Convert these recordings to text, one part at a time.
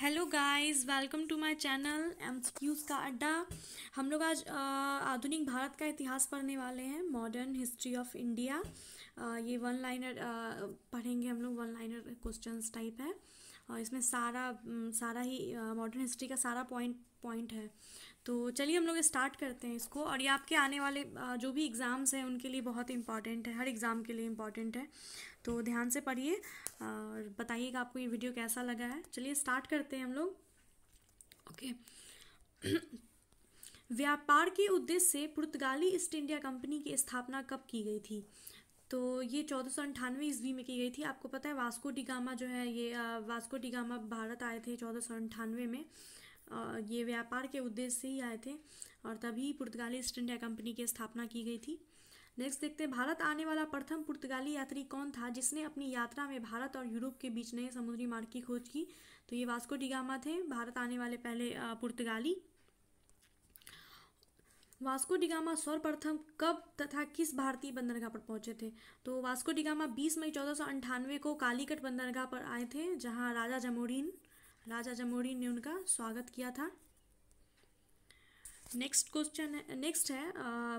Hello guys, welcome to my channel MCQs का अड्डा। हम लोग आज आधुनिक भारत का इतिहास पढ़ने वाले हैं, मॉडर्न हिस्ट्री ऑफ इंडिया। ये वन लाइनर पढ़ेंगे हम लोग, वन लाइनर क्वेश्चंस टाइप है। और इसमें सारा ही मॉडर्न हिस्ट्री का सारा पॉइंट है। तो चलिए हम लोग स्टार्ट करते हैं इसको। और ये आपके आने वाले जो भी एग्ज़ाम्स हैं उनके लिए बहुत इंपॉर्टेंट है, हर एग्ज़ाम के लिए इम्पॉर्टेंट है। तो ध्यान से पढ़िए और बताइएगा आपको ये वीडियो कैसा लगा है। चलिए स्टार्ट करते हैं हम लोग। ओके। व्यापार के उद्देश्य से पुर्तगाली ईस्ट इंडिया कंपनी की स्थापना कब की गई थी? तो ये 1498 ईस्वी में की गई थी। आपको पता है वास्को डी गामा जो है, ये वास्को डी गामा भारत आए थे 1498 में। ये व्यापार के उद्देश्य से ही आए थे और तभी पुर्तगाली ईस्ट इंडिया कंपनी की स्थापना की गई थी। नेक्स्ट देखते हैं, भारत आने वाला प्रथम पुर्तगाली यात्री कौन था जिसने अपनी यात्रा में भारत और यूरोप के बीच नए समुद्री मार्ग की खोज की? तो ये वास्को डी गामा थे, भारत आने वाले पहले पुर्तगाली। वास्को डी गामा सर्वप्रथम कब तथा किस भारतीय बंदरगाह पर पहुंचे थे? तो वास्को डी गामा 20 मई 1498 को कालीकट बंदरगाह पर आए थे, जहां राजा जमोरिन ने उनका स्वागत किया था। नेक्स्ट है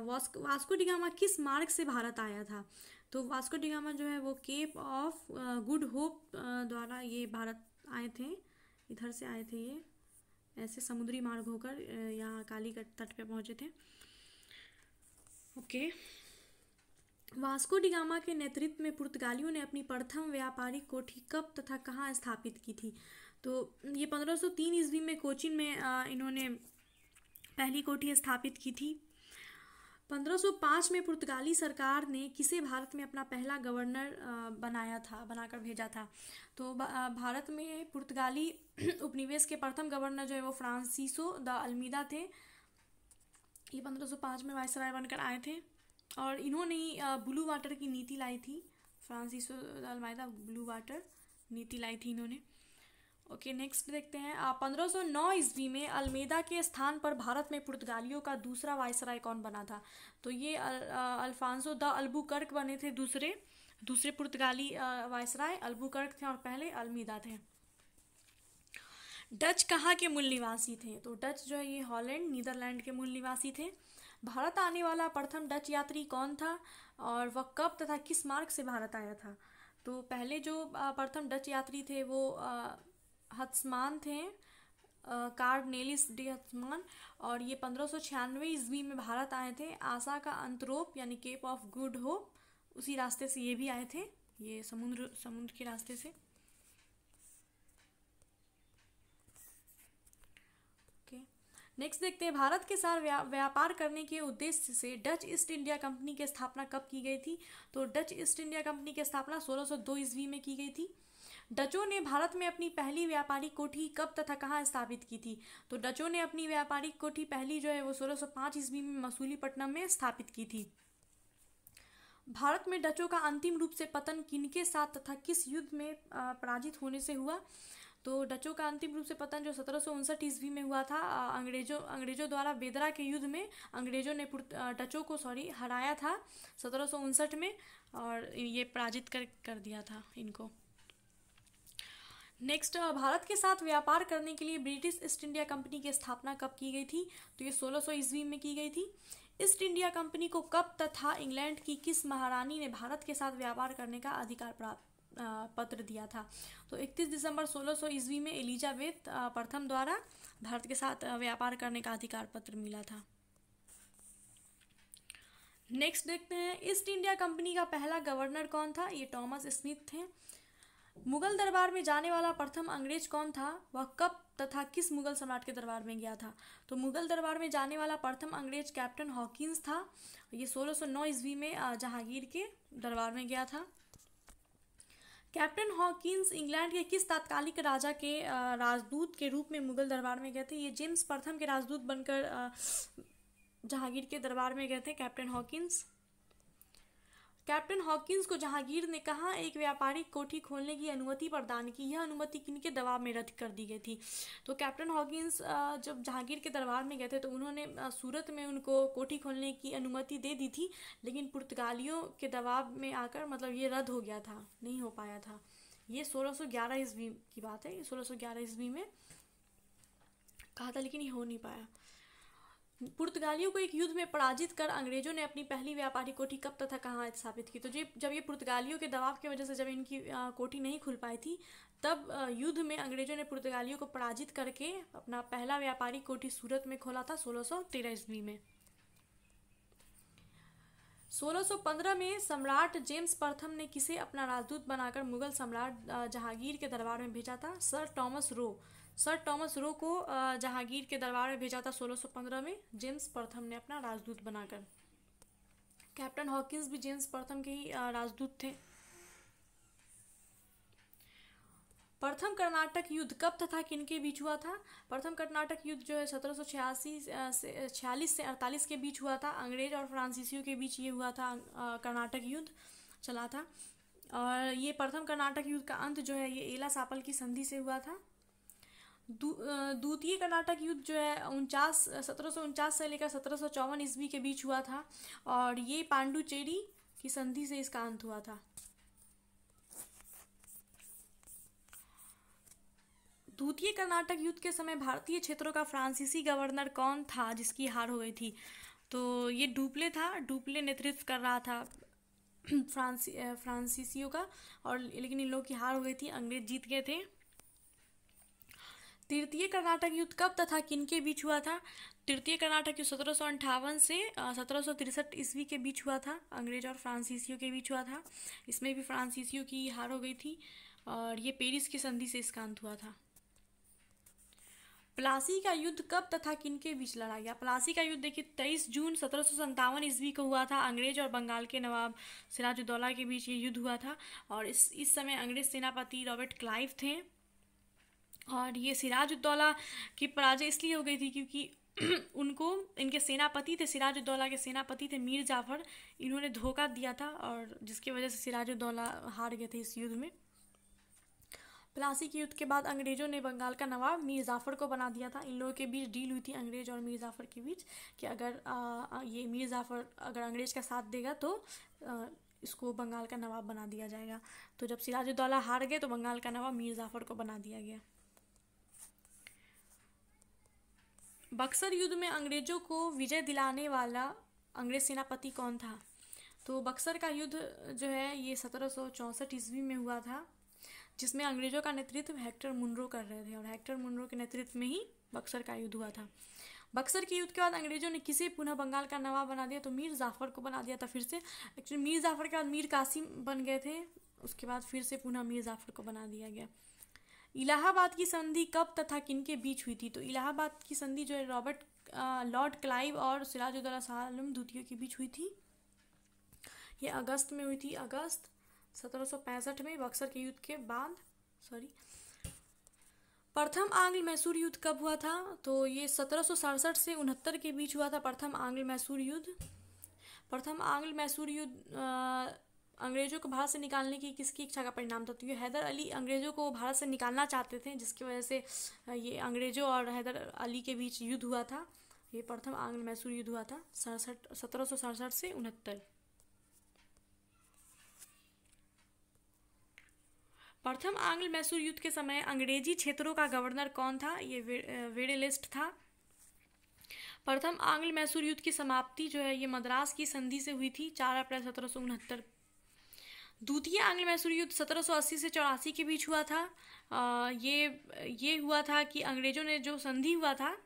वास्को डी गामा किस मार्ग से भारत आया था? तो वास्को डी गामा जो है वो केप ऑफ गुड होप द्वारा ये भारत आए थे, इधर से आए थे, ये ऐसे समुद्री मार्ग होकर यहाँ कालीकट तट पे पहुंचे थे। ओके। वास्को डी गामा के नेतृत्व में पुर्तगालियों ने अपनी प्रथम व्यापारिक कोठी कब तथा कहाँ स्थापित की थी? तो ये 1503 ईस्वी में कोचीन में इन्होंने पहली कोठी स्थापित की थी। 1505 में पुर्तगाली सरकार ने किसे भारत में अपना पहला गवर्नर बनाकर भेजा था? तो भारत में पुर्तगाली उपनिवेश के प्रथम गवर्नर जो है वो फ्रांसिसो द अल्मीदा थे। ये 1505 में वायसराय बनकर आए थे और इन्होंने ही ब्लू वाटर की नीति लाई थी। फ्रांसिसो द अल्मीदा ब्लू वाटर नीति लाई थी इन्होंने। ओके, नेक्स्ट देखते हैं, 1509 ईस्वी में अल्मेदा के स्थान पर भारत में पुर्तगालियों का दूसरा वायसराय कौन बना था? तो ये अल्फांसो द अल्बुकर्क बने थे, दूसरे पुर्तगाली वायसराय अल्बुकर्क थे और पहले अल्मीदा थे। डच कहाँ के मूल निवासी थे? तो डच जो है ये हॉलैंड नीदरलैंड के मूल निवासी थे। भारत आने वाला प्रथम डच यात्री कौन था और वह कब तथा किस मार्ग से भारत आया था? तो पहले जो प्रथम डच यात्री थे वो हत्समान थे, कार्नेलिस डी हत्समान, और ये 1596 ईस्वी में भारत आए थे। आशा का अंतरोप यानी केप ऑफ गुड होप, उसी रास्ते से ये भी आए थे, ये समुद्र के रास्ते से। नेक्स्ट देखते हैं, भारत के साथ व्यापार करने के उद्देश्य से डच ईस्ट इंडिया कंपनी की स्थापना कब की गई थी? तो डच ईस्ट इंडिया कंपनी की स्थापना 1602 ईस्वी में की गई थी। डचों ने भारत में अपनी पहली व्यापारिक कोठी कब तथा कहाँ स्थापित की थी? तो डचों ने अपनी व्यापारिक कोठी पहली जो है वो 1605 ईस्वी में मसूलीपट्टनम में स्थापित की थी। भारत में डचों का अंतिम रूप से पतन किनके साथ तथा किस युद्ध में पराजित होने से हुआ? तो डचों का अंतिम रूप से पतन जो 1759 ईस्वी में हुआ था, अंग्रेजों द्वारा बेदरा के युद्ध में अंग्रेजों ने डचों को हराया था 1759 में, और ये पराजित कर दिया था इनको। नेक्स्ट, भारत के साथ व्यापार करने के लिए ब्रिटिश ईस्ट इंडिया कंपनी की स्थापना कब की गई थी? तो ये 1600 ईस्वी में की गई थी। ईस्ट इंडिया कंपनी को कब तथा इंग्लैंड की किस महारानी ने भारत के साथ व्यापार करने का अधिकार पत्र दिया था? तो 31 दिसंबर 1600 ईस्वी में एलिजाबेथ प्रथम द्वारा भारत के साथ व्यापार करने का अधिकार पत्र मिला था। नेक्स्ट देखते हैं, ईस्ट इंडिया कंपनी का पहला गवर्नर कौन था? ये टॉमस स्मिथ थे। मुगल दरबार में जाने वाला प्रथम अंग्रेज कौन था? वह कब तथा किस मुगल सम्राट के दरबार में गया था? तो मुगल दरबार में जाने वाला प्रथम अंग्रेज कैप्टन हॉकिंस था। ये 1609 ईस्वी में जहांगीर के दरबार में गया था। कैप्टन हॉकिंस इंग्लैंड के किस तात्कालिक राजा के राजदूत के रूप में मुगल दरबार में गए थे? ये जेम्स प्रथम के राजदूत बनकर जहांगीर के दरबार में गए थे कैप्टन हॉकिंस। कैप्टन हॉकिंस को जहांगीर ने कहाँ एक व्यापारिक कोठी खोलने की अनुमति प्रदान की? यह अनुमति किनके दबाव में रद्द कर दी गई थी? तो कैप्टन हॉकिंस जब जहांगीर के दरबार में गए थे तो उन्होंने सूरत में उनको कोठी खोलने की अनुमति दे दी थी, लेकिन पुर्तगालियों के दबाव में आकर मतलब ये रद्द हो गया था, नहीं हो पाया था। ये 1611 ईस्वी की बात है, ये 1611 ईस्वी में कहा था, लेकिन ये हो नहीं पाया। पुर्तगालियों को एक युद्ध में पराजित कर अंग्रेजों ने अपनी पहली व्यापारिक कोठी कब तथा कहाँ स्थापित की? तो जब ये पुर्तगालियों के दबाव की वजह से जब इनकी कोठी नहीं खुल पाई थी, तब युद्ध में अंग्रेजों ने पुर्तगालियों को पराजित करके अपना पहला व्यापारिक कोठी सूरत में खोला था 1613 ईस्वी में। 1615 में सम्राट जेम्स प्रथम ने किसे अपना राजदूत बनाकर मुगल सम्राट जहांगीर के दरबार में भेजा था? सर टॉमस रो को जहांगीर के दरबार में भेजा था 1615 में, जेम्स प्रथम ने अपना राजदूत बनाकर। कैप्टन हॉकिंस भी जेम्स प्रथम के ही राजदूत थे। प्रथम कर्नाटक युद्ध कब तथा किनके बीच हुआ था? प्रथम कर्नाटक युद्ध जो है 1746 से 48 के बीच हुआ था। अंग्रेज और फ्रांसीसियों के बीच ये हुआ था, कर्नाटक युद्ध चला था। और ये प्रथम कर्नाटक युद्ध का अंत जो है ये एला सापल की संधि से हुआ था। द्वितीय कर्नाटक युद्ध जो है 1749 से लेकर 1754 ईस्वी के बीच हुआ था, और ये पांडुचेरी की संधि से इसका अंत हुआ था। द्वितीय कर्नाटक युद्ध के समय भारतीय क्षेत्रों का फ्रांसीसी गवर्नर कौन था जिसकी हार हो गई थी? तो ये डुप्ले था। डुप्ले नेतृत्व कर रहा था फ्रांसीसियों का, और लेकिन इन लोगों की हार हो गई थी, अंग्रेज जीत गए थे। तृतीय कर्नाटक युद्ध कब तथा किनके बीच हुआ था? तृतीय कर्नाटक युद्ध 1758 से 1763 ईस्वी के बीच हुआ था, अंग्रेज और फ्रांसीसियों के बीच हुआ था। इसमें भी फ्रांसीसियों की हार हो गई थी, और ये पेरिस की संधि से इसका अंत हुआ था। प्लासी का युद्ध कब तथा किनके बीच लड़ा गया? प्लासी का युद्ध देखिए 23 जून 1757 ईस्वी को हुआ था। अंग्रेज और बंगाल के नवाब सिराजुद्दौला के बीच ये युद्ध हुआ था, और इस समय अंग्रेज सेनापति रॉबर्ट क्लाइव थे। और ये सिराजुद्दौला की पराजय इसलिए हो गई थी क्योंकि इनके सेनापति थे, सिराजुद्दौला के सेनापति थे मीर जाफर, इन्होंने धोखा दिया था, और जिसकी वजह से सिराजुद्दौला हार गए थे इस युद्ध में। प्लासी के युद्ध के बाद अंग्रेजों ने बंगाल का नवाब मीर जाफर को बना दिया था। इन लोगों के बीच डील हुई थी, अंग्रेज और मीर जाफर के बीच, कि अगर ये मीर जाफर अगर अंग्रेज का साथ देगा तो इसको बंगाल का नवाब बना दिया जाएगा। तो जब सिराजुद्दौला हार गए तो बंगाल का नवाब मीर जाफर को बना दिया गया। बक्सर युद्ध में अंग्रेजों को विजय दिलाने वाला अंग्रेज सेनापति कौन था? तो बक्सर का युद्ध जो है ये 1764 ईस्वी में हुआ था, जिसमें अंग्रेजों का नेतृत्व हेक्टर मुनरो कर रहे थे, और हेक्टर मुनरो के नेतृत्व में ही बक्सर का युद्ध हुआ था। बक्सर के युद्ध के बाद अंग्रेजों ने किसे पुनः बंगाल का नवाब बना दिया? तो मीर जाफर को बना दिया था फिर से। एक्चुअली मीर जाफर के बाद मीर कासिम बन गए थे, उसके बाद फिर से पुनः मीर जाफर को बना दिया गया। इलाहाबाद की संधि कब तथा किनके बीच हुई थी? तो इलाहाबाद की संधि जो है लॉर्ड क्लाइव और सिराजुद्दौला शाह आलम द्वितीय के बीच हुई थी। ये अगस्त में हुई थी, अगस्त 1765 में, बक्सर के युद्ध के बाद। प्रथम आंग्ल मैसूर युद्ध कब हुआ था? तो ये 1767 से 69 के बीच हुआ था, प्रथम आंग्ल मैसूर युद्ध। प्रथम आंग्ल मैसूर युद्ध अंग्रेजों को भारत से निकालने की किसकी इच्छा का परिणाम था? तो ये हैदर अली अंग्रेजों को भारत से निकालना चाहते थे, जिसकी वजह से ये अंग्रेजों और हैदर अली के बीच युद्ध हुआ था। ये प्रथम आंग्ल मैसूर युद्ध हुआ था 1767 से 69। प्रथम आंग्ल मैसूर युद्ध के समय अंग्रेजी क्षेत्रों का गवर्नर कौन था? ये वेडेलिस्ट था। प्रथम आंग्ल मैसूर युद्ध की समाप्ति जो है ये मद्रास की संधि से हुई थी 4 अप्रैल 1769। द्वितीय आंग्ल मैसूर युद्ध 1780 से 84 के बीच हुआ था। ये हुआ था कि अंग्रेजों ने जो संधि हुआ था,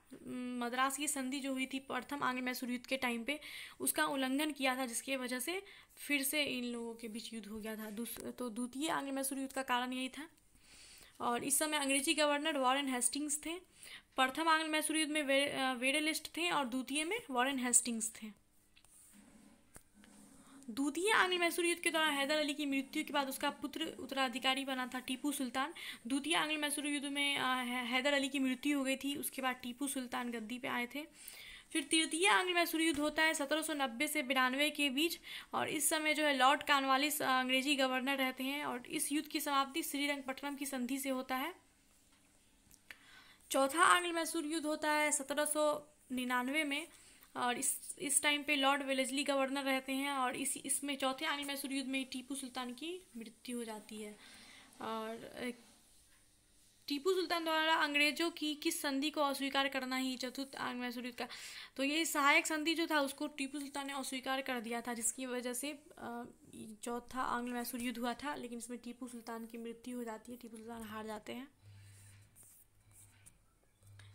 मद्रास की संधि जो हुई थी प्रथम आंग्ल मैसूर युद्ध के टाइम पे, उसका उल्लंघन किया था, जिसकी वजह से फिर से इन लोगों के बीच युद्ध हो गया था। तो द्वितीय आंग्ल मैसूर युद्ध का कारण यही था। और इस समय अंग्रेजी गवर्नर वॉरेन हेस्टिंग्स थे। प्रथम आंग्ल मैसूर युद्ध में वेडेलिस्ट थे, और द्वितीय में वॉरेन हेस्टिंग्स थे। द्वितीय आंग्ल मैसूर युद्ध के दौरान हैदर अली की मृत्यु के बाद उसका पुत्र उत्तराधिकारी बना था टीपू सुल्तान। द्वितीय आंग्ल मैसूर युद्ध में हैदर अली की मृत्यु हो गई थी, उसके बाद टीपू सुल्तान गद्दी पे आए थे। फिर तृतीय आंग्ल मैसूर युद्ध होता है 1790 से 92 के बीच, और इस समय जो है लॉर्ड कॉर्नवालिस अंग्रेजी गवर्नर रहते हैं, और इस युद्ध की समाप्ति श्रीरंगपट्टनम की संधि से होता है। चौथा आंग्ल मैसूर युद्ध होता है 1799 में, और इस टाइम पे लॉर्ड वेलेस्ली गवर्नर रहते हैं, और इसमें चौथे आंग्ल मैसूर युद्ध में टीपू सुल्तान की मृत्यु हो जाती है। और टीपू सुल्तान द्वारा अंग्रेजों की किस संधि को अस्वीकार करना ही चतुर्थ आंग्ल मैसूर युद्ध का, तो ये सहायक संधि जो था उसको टीपू सुल्तान ने अस्वीकार कर दिया था, जिसकी वजह से चौथा आंग्ल मैसूर युद्ध हुआ था। लेकिन इसमें टीपू सुल्तान की मृत्यु हो जाती है, टीपू सुल्तान हार जाते हैं।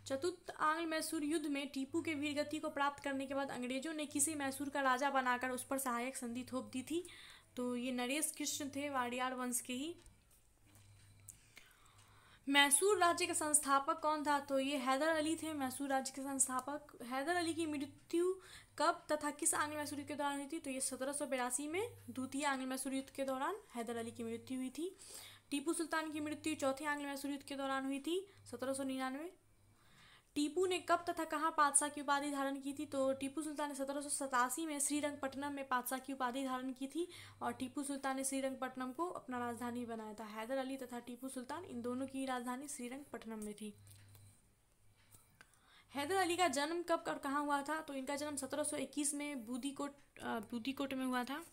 चतुर्थ आंग्ल मैसूर युद्ध में टीपू के वीरगति को प्राप्त करने के बाद अंग्रेजों ने किसी मैसूर का राजा बनाकर उस पर सहायक संधि थोप दी थी। तो ये नरेश कृष्ण थे, वाडियार वंश के ही। मैसूर राज्य का संस्थापक कौन था, तो ये हैदर अली थे, मैसूर राज्य के संस्थापक। हैदर अली की मृत्यु कब तथा किस आंग्ल मैसूर युद्ध के दौरान हुई थी, तो ये 1782 में द्वितीय आंग्ल मैसूर युद्ध के दौरान हैदर अली की मृत्यु हुई थी। टीपू सुल्तान की मृत्यु चौथे आंग्ल मैसूर युद्ध के दौरान हुई थी 1799। टीपू ने कब तथा कहाँ पातशाह की उपाधि धारण की थी, तो टीपू सुल्तान ने 1787 में श्रीरंगपट्टनम में पातशाह की उपाधि धारण की थी और टीपू सुल्तान ने श्रीरंगपट्टनम को अपना राजधानी बनाया था। हैदर अली तथा टीपू सुल्तान इन दोनों की राजधानी श्रीरंगपट्टनम में थी। हैदर अली का जन्म कब और कहाँ हुआ था, तो इनका जन्म 1721 में बूदीकोट में हुआ था।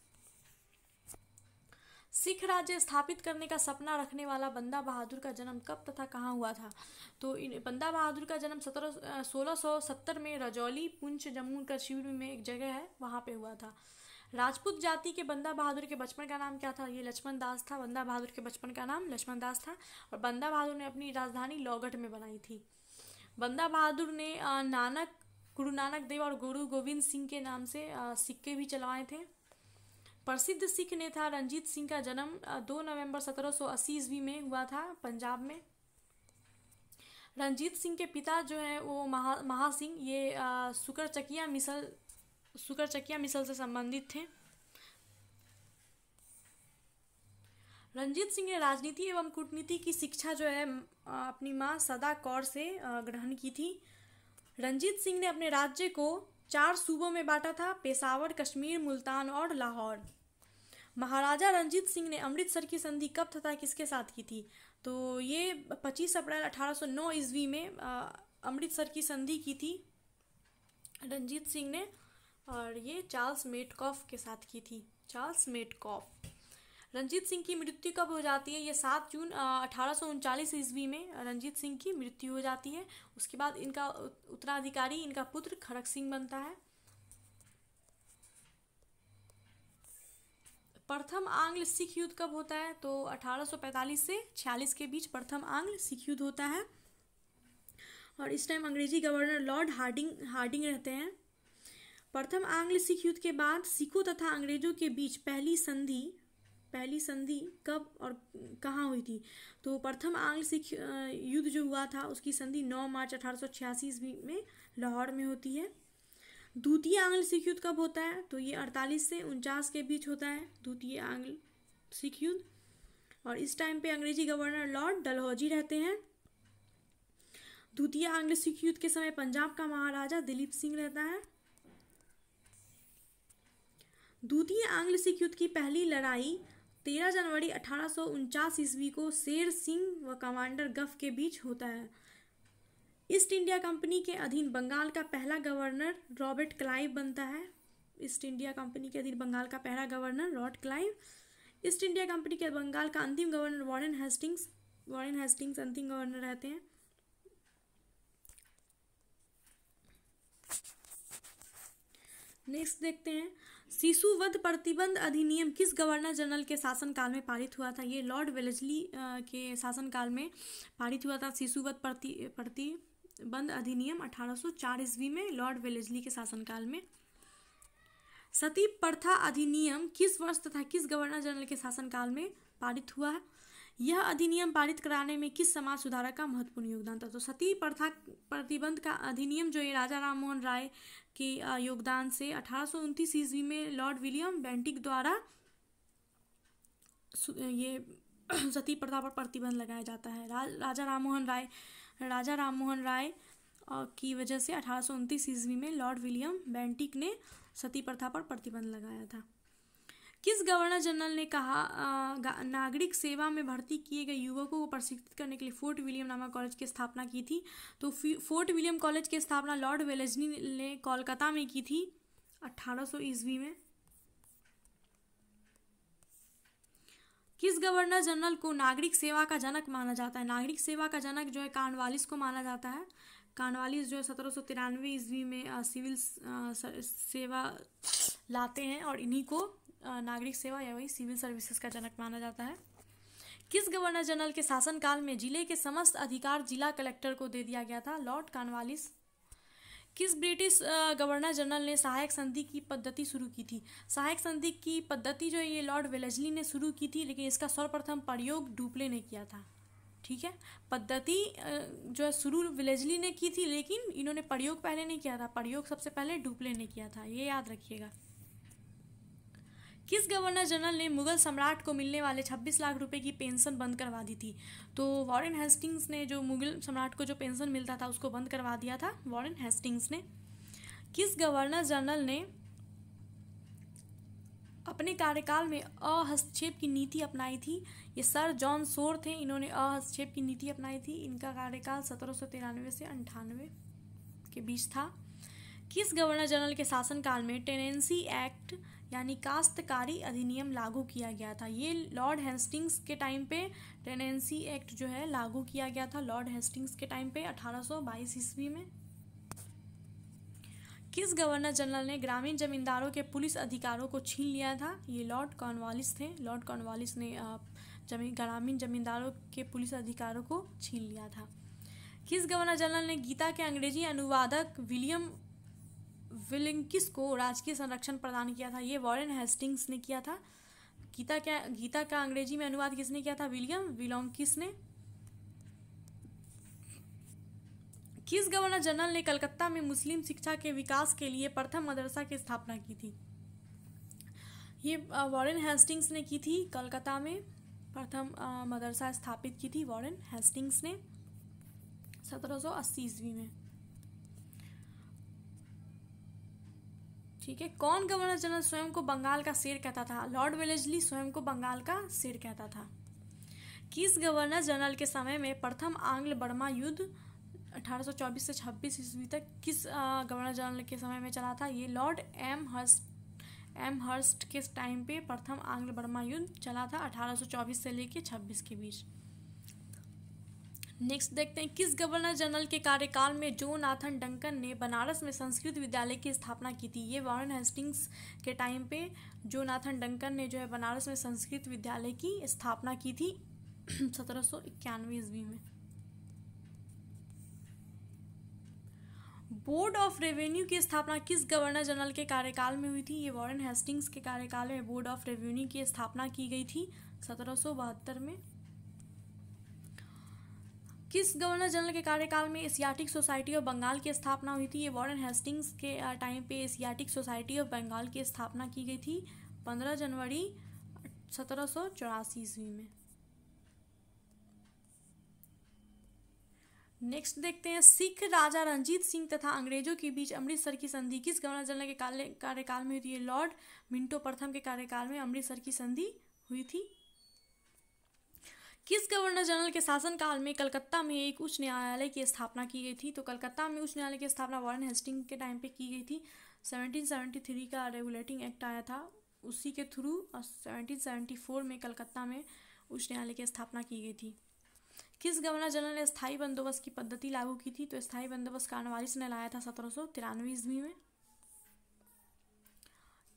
सिख राज्य स्थापित करने का सपना रखने वाला बंदा बहादुर का जन्म कब तथा कहाँ हुआ था, तो बंदा बहादुर का जन्म 1670 में रजौली, पुंछ, जम्मू कश्मीर में एक जगह है वहाँ पे हुआ था। राजपूत जाति के बंदा बहादुर के बचपन का नाम क्या था, ये लक्ष्मण दास था। बंदा बहादुर के बचपन का नाम लक्ष्मण दास था और बंदा बहादुर ने अपनी राजधानी लौगट में बनाई थी। बंदा बहादुर ने गुरु नानक देव और गुरु गोविंद सिंह के नाम से सिक्के भी चलवाए थे। प्रसिद्ध सिख नेता रंजीत सिंह का जन्म 2 नवंबर 1780 ईस्वी में हुआ था पंजाब में। रंजीत सिंह के पिता जो है वो महासिंह, ये सुकरचकिया मिसल से संबंधित थे। रंजीत सिंह ने राजनीति एवं कूटनीति की शिक्षा जो है अपनी माँ सदा कौर से ग्रहण की थी। रंजीत सिंह ने अपने राज्य को 4 सूबों में बांटा था, पेशावर, कश्मीर, मुल्तान और लाहौर। महाराजा रंजीत सिंह ने अमृतसर की संधि कब तथा किसके साथ की थी, तो ये 25 अप्रैल 1809 ईस्वी में अमृतसर की संधि की थी रंजीत सिंह ने, और ये चार्ल्स मेटकॉफ के साथ की थी, चार्ल्स मेटकॉफ। रंजीत सिंह की मृत्यु कब हो जाती है, ये 7 जून 1839 ईस्वी में रंजीत सिंह की मृत्यु हो जाती है। उसके बाद इनका उत्तराधिकारी इनका पुत्र खड़क सिंह बनता है। प्रथम आंग्ल सिख युद्ध कब होता है, तो 1845 से 46 के बीच प्रथम आंग्ल सिख युद्ध होता है और इस टाइम अंग्रेजी गवर्नर लॉर्ड हार्डिंग रहते हैं। प्रथम आंग्ल सिख युद्ध के बाद सिखों तथा अंग्रेजों के बीच पहली संधि कब और कहाँ हुई थी, तो प्रथम आंग्ल सिख युद्ध जो हुआ था उसकी संधि 9 मार्च 1886 ईस्वी में लाहौर में होती है। द्वितीय आंग्ल सिख युद्ध कब होता है, तो ये 48 से 49 के बीच होता है द्वितीय आंग्ल सिख युद्ध, और इस टाइम पे अंग्रेजी गवर्नर लॉर्ड डलहौजी रहते हैं। द्वितीय आंग्ल सिख युद्ध के समय पंजाब का महाराजा दिलीप सिंह रहता है। द्वितीय आंग्ल सिख युद्ध की पहली लड़ाई 13 जनवरी 1849 ईस्वी को शेर सिंह व कमांडर गफ के बीच होता है। ईस्ट इंडिया कंपनी के अधीन बंगाल का पहला गवर्नर रॉबर्ट क्लाइव बनता है। ईस्ट इंडिया कंपनी के अधीन बंगाल का पहला governor Robert Clive. East India company के बंगाल का अंतिम गवर्नर वॉरेन हेस्टिंग्स अंतिम गवर्नर रहते हैं। नेक्स्ट देखते हैं, शिशुवध प्रतिबंध अधिनियम किस गवर्नर जनरल के शासनकाल में पारित हुआ था, ये लॉर्ड वेलेस्ली के शासनकाल में पारित हुआ था। शिशुवध प्रतिबंध अधिनियम 1804 ईस्वी में लॉर्ड वेलेस्ली के शासनकाल में। सती प्रथा अधिनियम किस वर्ष तथा किस गवर्नर जनरल के शासनकाल में पारित हुआ है, यह अधिनियम पारित कराने में किस समाज सुधारक का महत्वपूर्ण योगदान था, तो सती प्रथा प्रतिबंध का अधिनियम जो है राजा राम मोहन राय के योगदान से 1829 ईस्वी में लॉर्ड विलियम बेंटिक द्वारा ये सती प्रथा पर प्रतिबंध लगाया जाता है। राजा राम मोहन राय की वजह से 1829 ईस्वी में लॉर्ड विलियम बेंटिक ने सती प्रथा पर प्रतिबंध लगाया था। किस गवर्नर जनरल ने कहा नागरिक सेवा में भर्ती किए गए युवकों को प्रशिक्षित करने के लिए फोर्ट विलियम नामक कॉलेज की स्थापना की थी, तो फोर्ट विलियम कॉलेज की स्थापना लॉर्ड वेलेस्ली ने कोलकाता में की थी 1800 ईस्वी में। किस गवर्नर जनरल को नागरिक सेवा का जनक माना जाता है? नागरिक सेवा का जनक जो है कॉर्नवालिस को माना जाता है। कॉर्नवालिस जो है 1793 ईस्वी में सिविल सेवा लाते हैं और इन्हीं को नागरिक सेवा या वही सिविल सर्विसेज का जनक माना जाता है। किस गवर्नर जनरल के शासनकाल में जिले के समस्त अधिकार जिला कलेक्टर को दे दिया गया था? Lord Cornwallis. किस ब्रिटिश गवर्नर जनरल ने सहायक संधि की पद्धति शुरू की थी? सहायक संधि की पद्धति जो है ये लॉर्ड वेलेस्ली ने शुरू की थी, लेकिन इसका सर्वप्रथम प्रयोग डुप्ले ने किया था। ठीक है, पद्धति जो है शुरू वेलेस्ली ने की थी, लेकिन इन्होंने प्रयोग पहले नहीं किया था। प्रयोग सबसे पहले डुप्ले ने किया था, ये याद रखिएगा। किस गवर्नर जनरल ने मुगल सम्राट को मिलने वाले 26 लाख रुपए की पेंशन बंद करवा दी थी? तो वॉरेन हेस्टिंग्स ने जो मुगल सम्राट को जो पेंशन मिलता था उसको बंद करवा दिया था, वॉरेन हेस्टिंग्स ने। किस गवर्नर जनरल ने अपने कार्यकाल में अहस्तक्षेप की नीति अपनाई थी? ये सर जॉन शोर थे, इन्होंने अहस्तक्षेप की नीति अपनाई थी। इनका कार्यकाल 1793 से 98 के बीच था। किस गवर्नर जनरल के शासनकाल में टेनेंसी एक्ट यानी काश्तकारी अधिनियम लागू किया गया था? ये लॉर्ड हेस्टिंग्स के टाइम पे टेनेंसी एक्ट जो है लागू किया गया था, लॉर्ड हेस्टिंग्स के टाइम पे 1822 ईस्वी में। किस गवर्नर जनरल ने ग्रामीण जमींदारों के पुलिस अधिकारों को छीन लिया था? ये लॉर्ड कॉर्नवालिस थे। लॉर्ड कॉर्नवालिस ने ग्रामीण जमींदारों के पुलिस अधिकारों को छीन लिया था। किस गवर्नर जनरल ने गीता के अंग्रेजी अनुवादक विलियम विलिंकिस को राजकीय संरक्षण प्रदान किया था? ये वॉरेन हेस्टिंग्स ने किया था। गीता का अंग्रेजी में अनुवाद किसने किया था? विलियम विलोंकिस ने। किस गवर्नर जनरल ने कलकत्ता में मुस्लिम शिक्षा के विकास के लिए प्रथम मदरसा की स्थापना की थी? ये वॉरेन हेस्टिंग्स ने की थी। कलकत्ता में प्रथम मदरसा स्थापित की थी वॉरेन हेस्टिंग्स ने 1780 ईस्वी में। ठीक है, कौन गवर्नर जनरल स्वयं को बंगाल का शेर कहता था? लॉर्ड वेलेस्ली स्वयं को बंगाल का शेर कहता था। किस गवर्नर जनरल के समय में प्रथम आंग्ल बर्मा युद्ध 1824 से 26 ईस्वी तक किस गवर्नर जनरल के समय में चला था? ये लॉर्ड एम हर्स्ट के टाइम पे प्रथम आंग्ल बर्मा युद्ध चला था 1824 से लेके 26 के बीच। नेक्स्ट देखते हैं, किस गवर्नर जनरल के कार्यकाल में जोनाथन डंकन ने बनारस में संस्कृत विद्यालय की स्थापना की थी? ये वॉरेन हेस्टिंग्स के टाइम पे जोनाथन डंकन ने जो है बनारस में संस्कृत विद्यालय की स्थापना की थी 1791 ईस्वी में। बोर्ड ऑफ रेवेन्यू की स्थापना किस गवर्नर जनरल के कार्यकाल में हुई थी? ये वॉरेन हेस्टिंग्स के कार्यकाल में बोर्ड ऑफ रेवेन्यू की स्थापना की गई थी 1772 में। किस गवर्नर जनरल के कार्यकाल में एशियाटिक सोसाइटी ऑफ बंगाल की स्थापना हुई थी? ये वॉरेन हेस्टिंग्स के टाइम पे एशियाटिक सोसाइटी ऑफ बंगाल की स्थापना की गई थी 15 जनवरी 1784 ईस्वी में। नेक्स्ट देखते हैं, सिख राजा रंजीत सिंह तथा अंग्रेजों के बीच अमृतसर की संधि किस गवर्नर जनरल के कार्यकाल में हुई थी? लॉर्ड मिंटो प्रथम के कार्यकाल में अमृतसर की संधि हुई थी। किस गवर्नर जनरल के शासनकाल में कलकत्ता में एक उच्च न्यायालय की स्थापना की गई थी? तो कलकत्ता में उच्च न्यायालय की स्थापना वॉरेन हेस्टिंग्स के टाइम पे की गई थी। 1773 का रेगुलेटिंग एक्ट आया था, उसी के थ्रू 1774 में कलकत्ता में उच्च न्यायालय की स्थापना की गई थी। किस गवर्नर जनरल ने स्थायी बंदोबस्त की पद्धति लागू की थी? तो स्थायी बंदोबस्त कॉर्नवालिस ने लाया था 1793 ईस्वी में।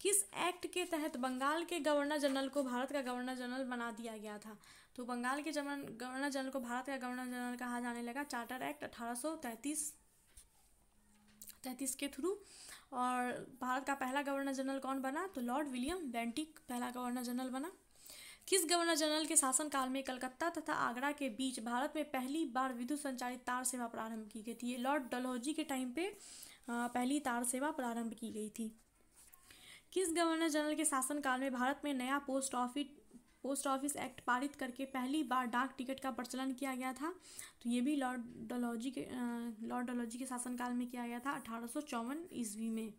किस एक्ट के तहत बंगाल के गवर्नर जनरल को भारत का गवर्नर जनरल बना दिया गया था? तो बंगाल के गवर्नर जनरल को भारत का गवर्नर जनरल कहा जाने लगा चार्टर एक्ट 1833 के थ्रू। और भारत का पहला गवर्नर जनरल कौन बना? तो लॉर्ड विलियम बेंटिक पहला गवर्नर जनरल बना। किस गवर्नर जनरल के शासनकाल में कलकत्ता तथा आगरा के बीच भारत में पहली बार विद्युत संचालित तार सेवा प्रारंभ की गई थी? ये लॉर्ड डलहौजी के टाइम पे पहली तार सेवा प्रारंभ की गई थी। किस गवर्नर जनरल के शासनकाल में भारत में नया पोस्ट ऑफिस एक्ट पारित करके पहली बार डाक टिकट का प्रचलन किया गया था? तो ये भी लॉर्ड डलहौजी के शासनकाल में किया गया था 1854 ईस्वी में।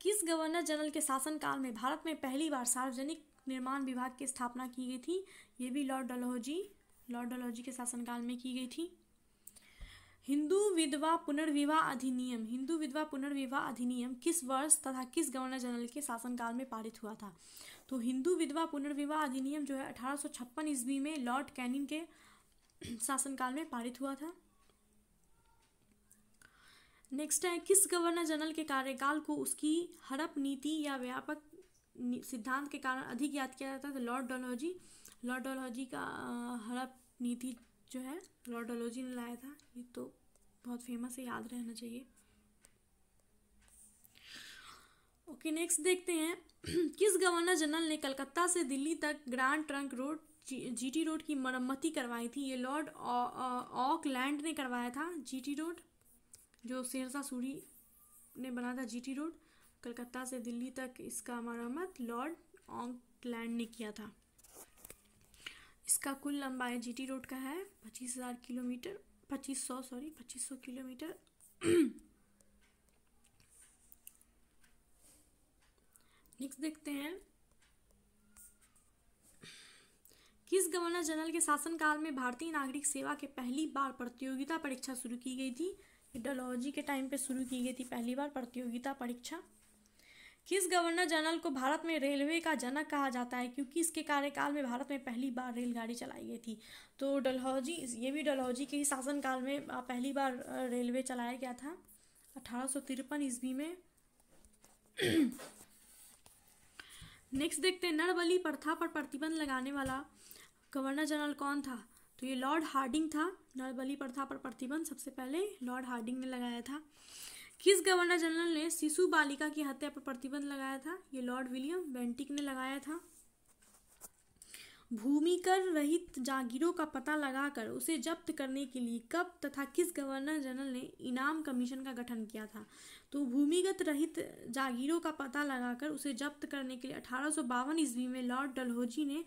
किस गवर्नर जनरल के शासनकाल में भारत में पहली बार सार्वजनिक निर्माण विभाग की स्थापना की गई थी? ये भी लॉर्ड डलहौजी के शासनकाल में की गई थी। हिंदू विधवा पुनर्विवाह अधिनियम किस वर्ष तथा किस गवर्नर जनरल के शासनकाल में पारित हुआ था? तो हिंदू विधवा पुनर्विवाह अधिनियम जो है 1856 ईस्वी में लॉर्ड कैनिंग के शासनकाल में पारित हुआ था। नेक्स्ट है, किस गवर्नर जनरल के कार्यकाल को उसकी हड़प नीति या व्यापक सिद्धांत के कारण अधिक याद किया जाता है? तो लॉर्ड डलहौजी का हड़प नीति जो है लॉर्ड डलहौजी ने लाया था। ये तो बहुत फेमस है, याद रहना चाहिए। ओके, नेक्स्ट देखते हैं, किस गवर्नर जनरल ने कलकत्ता से दिल्ली तक grand trunk road GT road की मरम्मती करवाई थी? ये लॉर्ड ऑकलैंड ने करवाया था। जीटी रोड जो शेरशाह सूरी ने बनाया था, जीटी रोड कलकत्ता से दिल्ली तक, इसका मरम्मत लॉर्ड ऑकलैंड ने किया था। इसका कुल लंबाई जीटी रोड का है 2500 किलोमीटर। नेक्स्ट देखते हैं, किस गवर्नर जनरल के शासनकाल में भारतीय नागरिक सेवा के पहली बार प्रतियोगिता परीक्षा शुरू की गई थी? डलहौजी के टाइम पे शुरू की गई थी पहली बार प्रतियोगिता परीक्षा। किस गवर्नर जनरल को भारत में रेलवे का जनक कहा जाता है, क्योंकि इसके कार्यकाल में भारत में पहली बार रेलगाड़ी चलाई गई थी? तो डलहौजी, ये भी डलहौजी के ही शासनकाल में पहली बार रेलवे चलाया गया था 1853 ईस्वी में। नेक्स्ट देखते हैं, नरबली प्रथा पर प्रतिबंध लगाने वाला गवर्नर जनरल कौन था? तो ये लॉर्ड हार्डिंग था। नरबली प्रथा पर प्रतिबंध सबसे पहले लॉर्ड हार्डिंग ने लगाया था। किस गवर्नर जनरल ने शिशु बालिका की हत्या पर प्रतिबंध लगाया था? ये लॉर्ड विलियम बेंटिक ने लगाया था। भूमिकर रहित जागीरों का पता लगाकर उसे जब्त करने के लिए कब तथा किस गवर्नर जनरल ने इनाम कमीशन का गठन किया था? तो भूमिगत रहित जागीरों का पता लगाकर उसे जब्त करने के लिए 1852 ईस्वी में लॉर्ड डलहौजी ने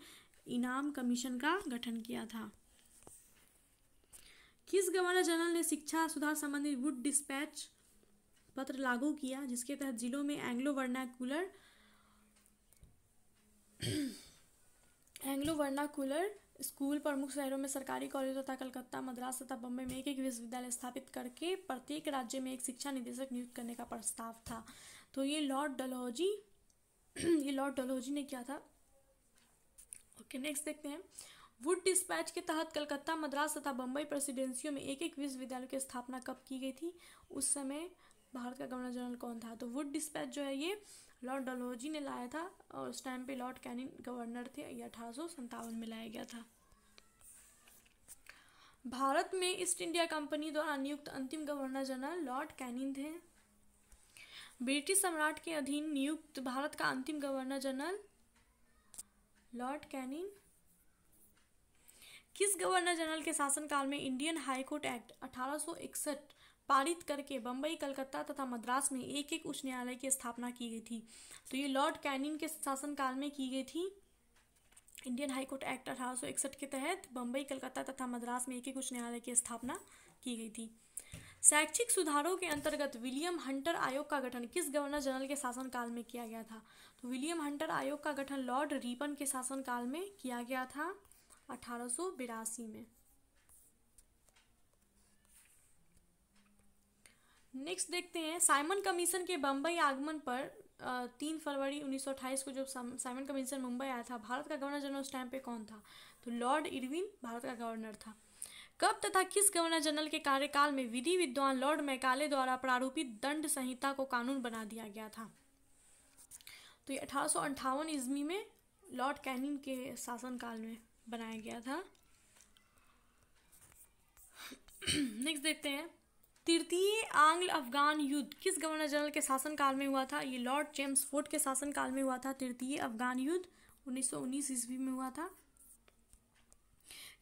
इनाम कमीशन का गठन किया था। किस गवर्नर जनरल ने शिक्षा सुधार संबंधी वुड डिस्पैच पत्र लागू किया, जिसके तहत जिलों में एंग्लो वर्नाकुलर स्कूल, प्रमुख शहरों में सरकारी कॉलेज तथा कलकत्ता, मद्रास तथा बम्बई में एक विश्वविद्यालय स्थापित करके प्रत्येक राज्य में एक शिक्षा निदेशक नियुक्त करने का प्रस्ताव था? तो ये लॉर्ड डलहौजी ने किया था। ओके, नेक्स्ट देखते हैं, वुड डिस्पैच के तहत कलकत्ता, मद्रास तथा बम्बई प्रेसिडेंसियों में एक विश्वविद्यालय की स्थापना कब की गई थी? उस समय भारत का गवर्नर जनरल कौन था? तो वुड डिस्पैच जो है ये लॉर्ड डलहौजी ने लाया था और उस टाइम पे लॉर्ड कैनिंग गवर्नर थे। ये 1857 में लाया गया था। भारत में ईस्ट इंडिया कंपनी द्वारा नियुक्त अंतिम गवर्नर जनरल लॉर्ड कैनिंग थे। ब्रिटिश सम्राट के अधीन नियुक्त भारत का अंतिम गवर्नर जनरल लॉर्ड कैनिंग। किस गवर्नर जनरल के शासनकाल में इंडियन हाई कोर्ट एक्ट 1861 पारित करके बम्बई, कलकत्ता तथा मद्रास में एक उच्च न्यायालय की स्थापना की गई थी? तो ये लॉर्ड कैनिंग के शासनकाल में की गई थी। इंडियन हाई कोर्ट एक्ट 1861 के तहत बम्बई, कलकत्ता तथा मद्रास में एक उच्च न्यायालय की स्थापना की गई थी। शैक्षिक सुधारों के अंतर्गत विलियम हंटर आयोग का गठन किस गवर्नर जनरल के शासनकाल में किया गया था? तो विलियम हंटर आयोग का गठन लॉर्ड रिपन के शासनकाल में किया गया था 1882 में। नेक्स्ट देखते हैं, साइमन कमीशन के बम्बई आगमन पर 3 फरवरी 1928 को जब साइमन कमीशन मुंबई आया था, भारत का गवर्नर जनरल उस टाइम पे कौन था? तो लॉर्ड इरविन भारत का गवर्नर था। कब तथा किस गवर्नर जनरल के कार्यकाल में विधि विद्वान लॉर्ड मैकाले द्वारा प्रारूपित दंड संहिता को कानून बना दिया गया था? तो ये 1858 ईस्वी में लॉर्ड कैनिंग के शासनकाल में बनाया गया था। नेक्स्ट देखते हैं, तृतीय आंग्ल अफगान युद्ध किस गवर्नर जनरल के शासनकाल में हुआ था? ये लॉर्ड चेम्सफोर्ड के शासनकाल में हुआ था। तृतीय अफगान युद्ध 1919 ईस्वी में हुआ था।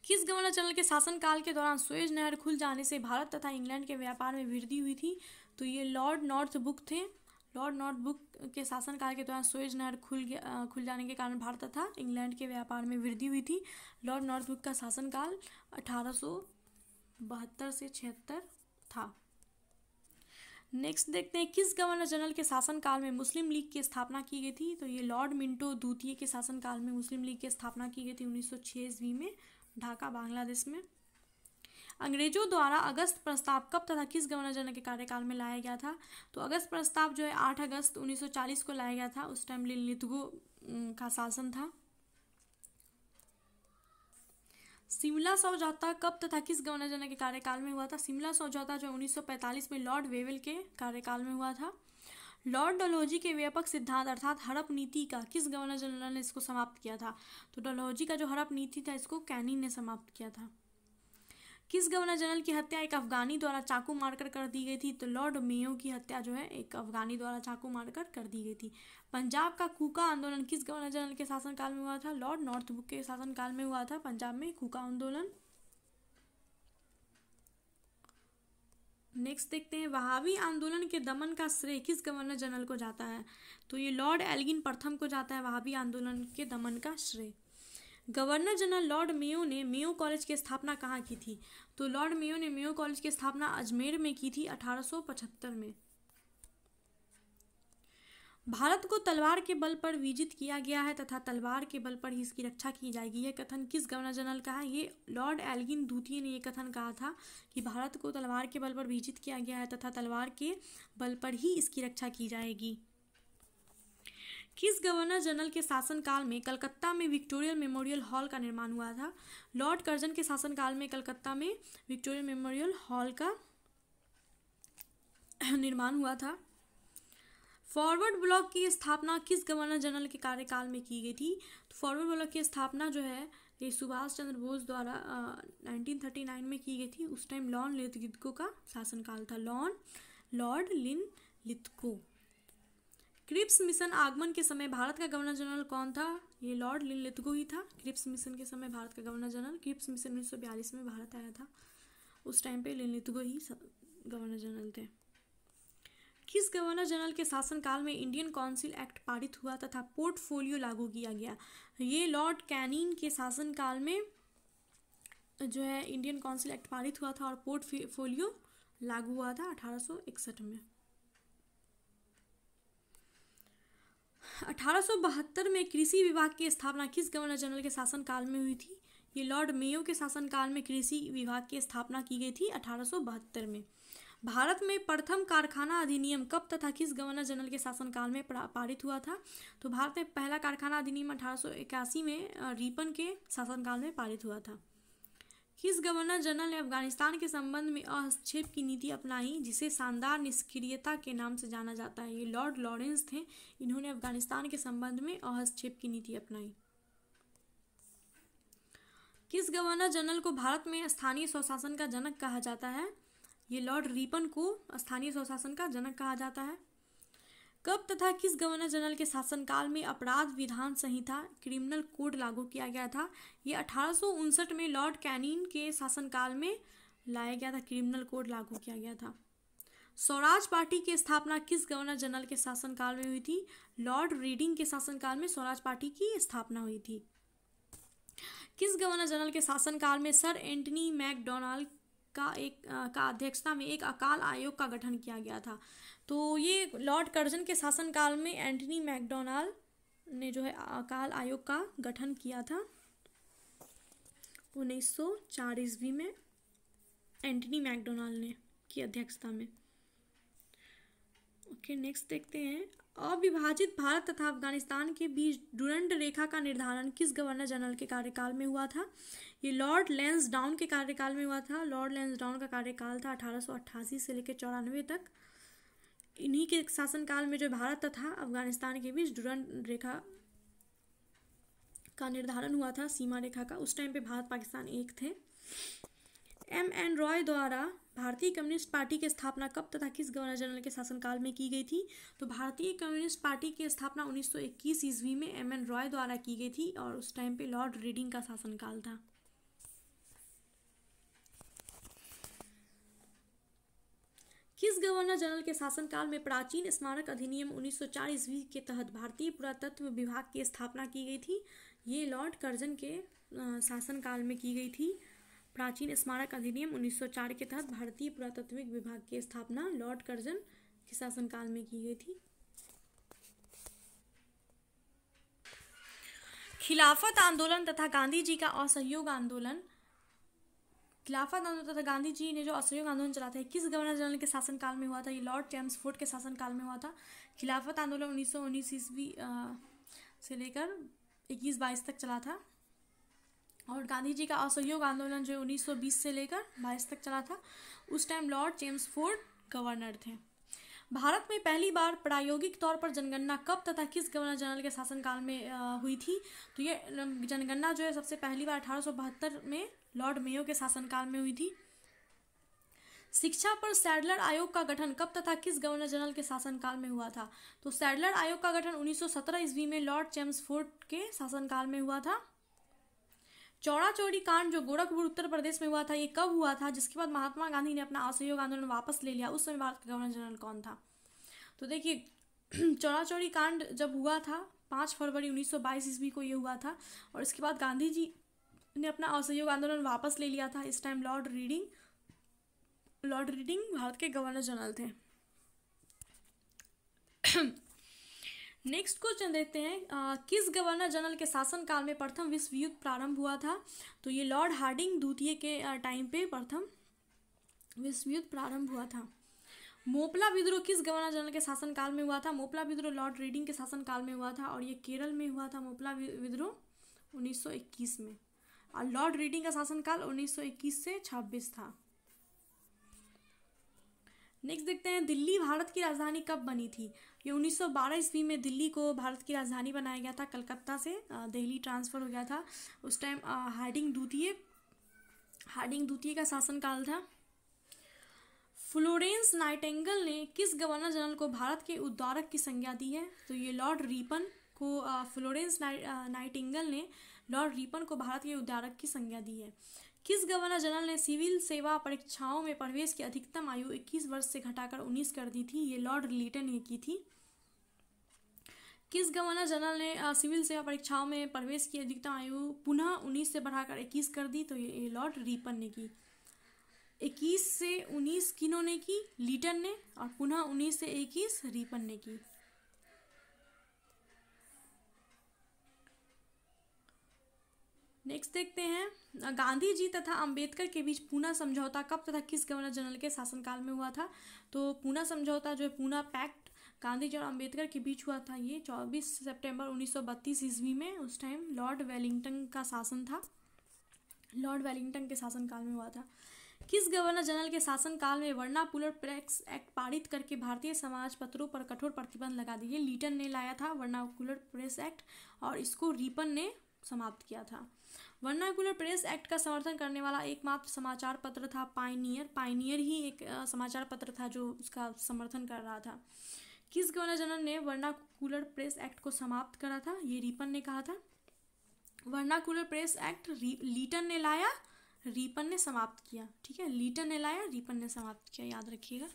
किस गवर्नर जनरल के शासनकाल के दौरान सुएज नहर खुल जाने से भारत तथा इंग्लैंड के व्यापार में वृद्धि हुई थी? तो ये लॉर्ड नॉर्थब्रुक थे। लॉर्ड नॉर्थब्रुक के शासनकाल के दौरान सुएज नहर खुल जाने के कारण भारत तथा इंग्लैंड के व्यापार में वृद्धि हुई थी। लॉर्ड नॉर्थब्रुक का शासनकाल 1872 से 76 था। नेक्स्ट देखते हैं, किस गवर्नर जनरल के शासनकाल में मुस्लिम लीग की स्थापना की गई थी? तो ये लॉर्ड मिंटो द्वितीय के शासनकाल में मुस्लिम लीग की स्थापना की गई थी 1906 ईस्वी में ढाका, बांग्लादेश में। अंग्रेजों द्वारा अगस्त प्रस्ताव कब तथा किस गवर्नर जनरल के कार्यकाल में लाया गया था? तो अगस्त प्रस्ताव जो है 8 अगस्त 1940 को लाया गया था। उस टाइम लिनलिथगो का शासन था। शिमला समझौता कब तथा किस गवर्नर जनरल के कार्यकाल में हुआ था? शिमला समझौता जो 1945 में लॉर्ड वेवेल के कार्यकाल में हुआ था। लॉर्ड डलहौजी के व्यापक सिद्धांत अर्थात हड़प नीति का किस गवर्नर जनरल ने इसको समाप्त किया था? तो डलहौजी का जो हड़प नीति था इसको कैनिंग ने समाप्त किया था। किस गवर्नर जनरल की हत्या एक अफगानी द्वारा चाकू मारकर कर दी गई थी? तो लॉर्ड मेयो की हत्या जो है एक अफगानी द्वारा चाकू मारकर कर दी गई थी। पंजाब का कूका आंदोलन किस गवर्नर जनरल के शासनकाल में हुआ था? लॉर्ड नॉर्थब्रुक के शासनकाल में हुआ था पंजाब में कूका आंदोलन। नेक्स्ट देखते हैं, वहाबी आंदोलन के दमन का श्रेय किस गवर्नर जनरल को जाता है? तो ये लॉर्ड एल्गिन प्रथम को जाता है वहाबी आंदोलन के दमन का श्रेय। गवर्नर जनरल लॉर्ड मेयो ने मेयो कॉलेज की स्थापना कहाँ की थी? तो लॉर्ड मेयो ने मेयो कॉलेज की स्थापना अजमेर में की थी 1875 में। भारत को तलवार के बल पर विजित किया गया है तथा तलवार के बल पर ही इसकी रक्षा की जाएगी, यह कथन किस गवर्नर जनरल का है? ये लॉर्ड एल्गिन द्वितीय ने यह कथन कहा था कि भारत को तलवार के बल पर विजित किया गया है तथा तलवार के बल पर ही इसकी रक्षा की जाएगी। किस गवर्नर जनरल के शासनकाल में कलकत्ता में विक्टोरिया मेमोरियल हॉल का निर्माण हुआ था? लॉर्ड कर्जन के शासनकाल में कलकत्ता में विक्टोरिया मेमोरियल हॉल का निर्माण हुआ था। फॉरवर्ड ब्लॉक की स्थापना किस गवर्नर जनरल के कार्यकाल में की गई थी? तो फॉरवर्ड ब्लॉक की स्थापना जो है ये सुभाष चंद्र बोस द्वारा 1939 में की गई थी। उस टाइम लॉर्ड लिनलिथगो का शासनकाल था। Lord Linlithgow. क्रिप्स मिशन आगमन के समय भारत का गवर्नर जनरल कौन था? ये लॉर्ड लिनलिथगो ही था। क्रिप्स मिशन के समय भारत का गवर्नर जनरल, क्रिप्स मिशन 1942 में भारत आया था, उस टाइम पे लिनलिथगो ही गवर्नर जनरल थे। किस गवर्नर जनरल के शासनकाल में इंडियन काउंसिल एक्ट पारित हुआ तथा पोर्टफोलियो लागू किया गया? ये लॉर्ड कैनिंग के शासनकाल में जो है इंडियन काउंसिल एक्ट पारित हुआ था और पोर्टफोलियो लागू हुआ था 1861 में। 1872 में कृषि विभाग की स्थापना किस गवर्नर जनरल के शासनकाल में हुई थी? ये लॉर्ड मेयो के शासनकाल में कृषि विभाग की स्थापना की गई थी 1872 में। भारत में प्रथम कारखाना अधिनियम कब तथा किस गवर्नर जनरल के शासनकाल में पारित हुआ था? तो भारत में पहला कारखाना अधिनियम 1881 में रिपन के शासनकाल में पारित हुआ था। किस गवर्नर जनरल ने अफगानिस्तान के संबंध में हस्तक्षेप की नीति अपनाई जिसे शानदार निष्क्रियता के नाम से जाना जाता है? ये लॉर्ड लॉरेंस थे, इन्होंने अफगानिस्तान के संबंध में हस्तक्षेप की नीति अपनाई। किस गवर्नर जनरल को भारत में स्थानीय स्वशासन का जनक कहा जाता है? ये लॉर्ड रिपन को स्थानीय स्वशासन का जनक कहा जाता है। कब तथा किस गवर्नर जनरल के शासनकाल में अपराध विधान संहिता क्रिमिनल कोड लागू किया गया था? ये 1859 में लॉर्ड कैनिंग के शासनकाल में लाया गया था, क्रिमिनल कोड लागू किया गया था। स्वराज पार्टी की स्थापना किस गवर्नर जनरल के शासनकाल में हुई थी? लॉर्ड रीडिंग के शासनकाल में स्वराज पार्टी की स्थापना हुई थी। किस गवर्नर जनरल के शासनकाल में सर एंटनी मैकडोनाल्ड का अध्यक्षता में एक अकाल आयोग का गठन किया गया था? तो ये लॉर्ड कर्जन के शासनकाल में एंटनी मैकडोनाल्ड ने जो है अकाल आयोग का गठन किया था 1904 ईस्वी में, एंटनी मैकडोनाल्ड ने की अध्यक्षता में। ओके, नेक्स्ट देखते हैं, अविभाजित भारत तथा अफगानिस्तान के बीच डुरंड रेखा का निर्धारण किस गवर्नर जनरल के कार्यकाल में हुआ था? ये लॉर्ड लैंसडाउन के कार्यकाल में हुआ था। लॉर्ड लैंसडाउन का कार्यकाल था 1888 से लेकर 94 तक। इन्हीं के शासनकाल में जो भारत तथा अफगानिस्तान के बीच डुरंड रेखा का निर्धारण हुआ था, सीमा रेखा का। उस टाइम पे भारत पाकिस्तान एक थे। M.N. रॉय द्वारा भारतीय कम्युनिस्ट पार्टी की स्थापना कब तथा किस गवर्नर जनरल के शासनकाल में की गई थी? तो भारतीय कम्युनिस्ट पार्टी की स्थापना 1921 ईस्वी में M.N. रॉय द्वारा की गई थी और उस टाइम पे लॉर्ड रीडिंग का शासनकाल था। किस गवर्नर जनरल के शासनकाल में प्राचीन स्मारक अधिनियम 1904 ईस्वी के तहत भारतीय पुरातत्व विभाग की स्थापना की गई थी? ये लॉर्ड कर्जन के शासनकाल में की गई थी। प्राचीन स्मारक अधिनियम 1904 के तहत भारतीय पुरातत्विक विभाग की स्थापना लॉर्ड कर्जन के शासनकाल में की गई थी। खिलाफत आंदोलन तथा गांधी जी का असहयोग आंदोलन खिलाफत आंदोलन तथा गांधी जी ने जो असहयोग आंदोलन चला था किस गवर्नर जनरल के शासनकाल में हुआ था? ये लॉर्ड चेम्सफोर्ड के शासनकाल में हुआ था। खिलाफत आंदोलन 1919 ईस्वी से लेकर 21-22 तक चला था। और गांधी जी का असहयोग आंदोलन जो 1920 से लेकर 22 तक चला था, उस टाइम लॉर्ड चेम्सफोर्ड गवर्नर थे। भारत में पहली बार प्रायोगिक तौर पर जनगणना कब तथा किस गवर्नर जनरल के शासनकाल में हुई थी? तो ये जनगणना जो है सबसे पहली बार 1872 में लॉर्ड मेयो के शासनकाल में हुई थी। शिक्षा पर सैडलर आयोग का गठन कब तथा किस गवर्नर जनरल के शासनकाल में हुआ था? तो सैडलर आयोग का गठन 1917 ईस्वी में लॉर्ड चेम्सफोर्ड के शासनकाल में हुआ था। चौड़ा चौड़ी कांड जो गोरखपुर उत्तर प्रदेश में हुआ था, ये कब हुआ था? जिसके बाद महात्मा गांधी ने अपना असहयोग आंदोलन वापस ले लिया, उस समय भारत का गवर्नर जनरल कौन था? तो देखिए चौड़ा चौड़ी कांड जब हुआ था 5 फरवरी 1922 ईस्वी को ये हुआ था, और इसके बाद गांधी जी ने अपना असहयोग आंदोलन वापस ले लिया था। इस टाइम लॉर्ड रीडिंग भारत के गवर्नर जनरल थे। नेक्स्ट क्वेश्चन देखते हैं, किस गवर्नर जनरल के शासनकाल में प्रथम विश्व युद्ध प्रारंभ हुआ था? तो ये लॉर्ड हार्डिंग द्वितीय के टाइम पे प्रथम विश्व युद्ध प्रारंभ हुआ था। मोपला विद्रोह किस गवर्नर जनरल के शासनकाल में हुआ था? मोपला विद्रोह लॉर्ड रीडिंग के शासनकाल में हुआ था, और ये केरल में हुआ था। मोपला विद्रोह 1921 में, और लॉर्ड रीडिंग का शासनकाल 1921 से 26 था। नेक्स्ट देखते हैं, दिल्ली भारत की राजधानी कब बनी थी? ये 1912 ईस्वी में दिल्ली को भारत की राजधानी बनाया गया था। कलकत्ता से दिल्ली ट्रांसफ़र हो गया था। उस टाइम हार्डिंग द्वितीय का शासनकाल था। फ्लोरेंस नाइटिंगेल ने किस गवर्नर जनरल को भारत के उद्धारक की संज्ञा दी है? तो ये लॉर्ड रिपन को फ्लोरेंस नाइटिंगेल ने लॉर्ड रिपन को भारत के उद्धारक की संज्ञा दी है। किस गवर्नर जनरल ने सिविल सेवा परीक्षाओं में प्रवेश की अधिकतम आयु 21 वर्ष से घटाकर 19 कर दी थी? ये लॉर्ड लिटन ने की थी। किस गवर्नर जनरल ने सिविल सेवा परीक्षाओं में प्रवेश की अधिकतम आयु पुनः 19 से बढ़ाकर 21 कर दी? तो ये लॉर्ड रिपन ने की। 21 से 19 किन्होंने की? लिटन ने। और पुनः 19 से 21 रिपन ने की। नेक्स्ट देखते हैं, गांधी जी तथा अंबेडकर के बीच पूना समझौता कब तथा किस गवर्नर जनरल के शासनकाल में हुआ था? तो पूना समझौता जो है पूना पैक्ट गांधी जी और अंबेडकर के बीच हुआ था। ये 24 सितंबर 1932 ईस्वी में, उस टाइम लॉर्ड वेलिंगटन का शासन था। लॉर्ड वेलिंगटन के शासनकाल में हुआ था। किस गवर्नर जनरल के शासनकाल में वर्नाकुलर प्रेस एक्ट पारित करके भारतीय समाज पत्रों पर कठोर प्रतिबंध लगा दिए? लिटन ने लाया था वर्नाकुलर प्रेस एक्ट, और इसको रिपन ने समाप्त किया था। वर्नाकुलर प्रेस एक्ट का समर्थन करने वाला एकमात्र समाचार पत्र था पायनियर ही एक समाचार पत्र था जो उसका समर्थन कर रहा था। किस गवर्नर जनरल ने वर्नाकुलर प्रेस एक्ट को समाप्त करा था? ये रिपन ने कहा था। वर्नाकुलर प्रेस एक्ट लिटन ने लाया, रिपन ने समाप्त किया। ठीक है, लिटन ने लाया, रिपन ने समाप्त किया, याद रखिएगा।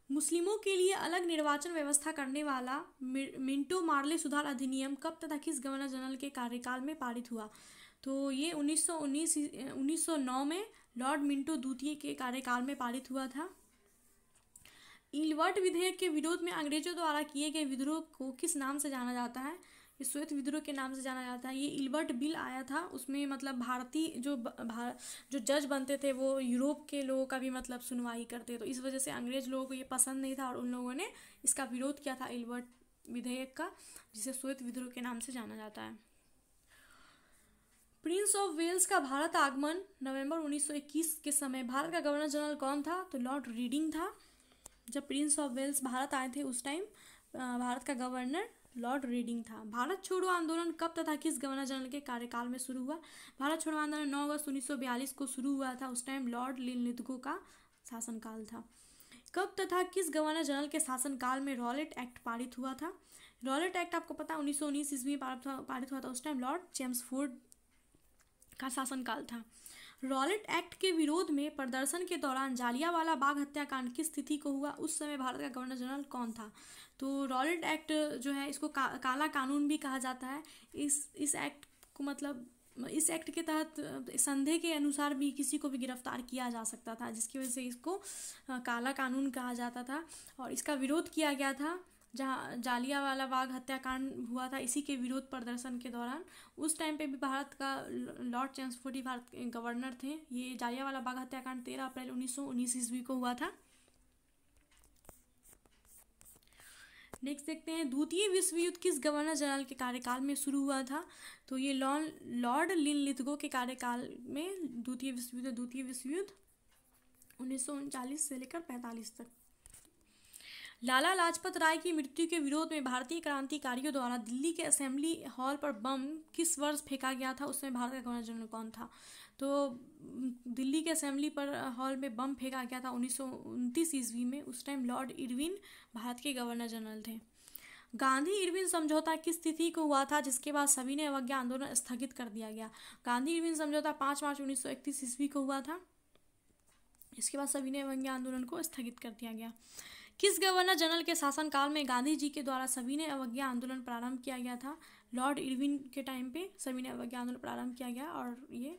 मुस्लिमों के लिए अलग निर्वाचन व्यवस्था करने वाला मिंटो मार्ले सुधार अधिनियम कब तथा किस गवर्नर जनरल के कार्यकाल में पारित हुआ? तो ये 1909 में लॉर्ड मिंटो द्वितीय के कार्यकाल में पारित हुआ था। इल्बर्ट विधेयक के विरोध में अंग्रेजों द्वारा किए गए विद्रोह को किस नाम से जाना जाता है? ये श्वेत विद्रोह के नाम से जाना जाता है। ये इल्बर्ट बिल आया था, उसमें मतलब भारतीय जो जज बनते थे वो यूरोप के लोगों का भी मतलब सुनवाई करते, तो इस वजह से अंग्रेज लोगों को ये पसंद नहीं था और उन लोगों ने इसका विरोध किया था इल्बर्ट विधेयक का, जिसे श्वेत विद्रोह के नाम से जाना जाता है। प्रिंस ऑफ वेल्स का भारत आगमन नवंबर 1921 के समय भारत का गवर्नर जनरल कौन था? तो लॉर्ड रीडिंग था। जब प्रिंस ऑफ वेल्स भारत आए थे उस टाइम भारत का गवर्नर लॉर्ड रीडिंग था। भारत छोड़ो आंदोलन कब तथा किस गवर्नर जनरल के कार्यकाल में शुरू हुआ? भारत छोड़ो आंदोलन 9 अगस्त 1942 को शुरू हुआ था। उस टाइम लॉर्ड लिनलिथगो का शासनकाल था। कब तथा किस गवर्नर जनरल के शासनकाल में रॉलेट एक्ट पारित हुआ था? रॉलेट एक्ट आपको पता है 1919 ईस्वी में पारित हुआ था। उस टाइम लॉर्ड चेम्सफोर्ड का शासनकाल था। रॉलेट एक्ट के विरोध में प्रदर्शन के दौरान जालियांवाला बाग हत्याकांड की स्थिति को हुआ, उस समय भारत का गवर्नर जनरल कौन था? तो रॉलेट एक्ट जो है इसको काला कानून भी कहा जाता है। इस एक्ट को मतलब इस एक्ट के तहत संदेह के अनुसार भी किसी को भी गिरफ्तार किया जा सकता था, जिसकी वजह से इसको काला कानून कहा जाता था। और इसका विरोध किया गया था जहाँ जालियांवाला बाग हत्याकांड हुआ था, इसी के विरोध प्रदर्शन के दौरान। उस टाइम पे भी भारत का लॉर्ड चेम्सफोर्ड भारत के गवर्नर थे। ये जालियांवाला बाग हत्याकांड 13 अप्रैल 1919 ईस्वी को हुआ था। नेक्स्ट देखते हैं, द्वितीय विश्व युद्ध किस गवर्नर जनरल के कार्यकाल में शुरू हुआ था? तो ये लॉर्ड लिनलिथगो के कार्यकाल में द्वितीय विश्व युद्ध 1939 से लेकर 45 तक। लाला लाजपत राय की मृत्यु के विरोध में भारतीय क्रांतिकारियों द्वारा दिल्ली के असेंबली हॉल पर बम किस वर्ष फेंका गया था? उसमें भारत का गवर्नर जनरल कौन था? तो दिल्ली के असेंबली पर हॉल में बम फेंका गया था 1929 ईस्वी में। उस टाइम लॉर्ड इरविन भारत के गवर्नर जनरल थे। गांधी इरविन समझौता किस तिथि को हुआ था, जिसके बाद सविनय अवज्ञा आंदोलन स्थगित कर दिया गया? गांधी इरविन समझौता 5 मार्च 1931 ईस्वी को हुआ था। इसके बाद सविनय अवज्ञा आंदोलन को स्थगित कर दिया गया। किस गवर्नर जनरल के शासनकाल में गांधी जी के द्वारा सविनय अवज्ञा आंदोलन प्रारंभ किया गया था? लॉर्ड इरविन के टाइम पे सविनय अवज्ञा आंदोलन प्रारंभ किया गया और ये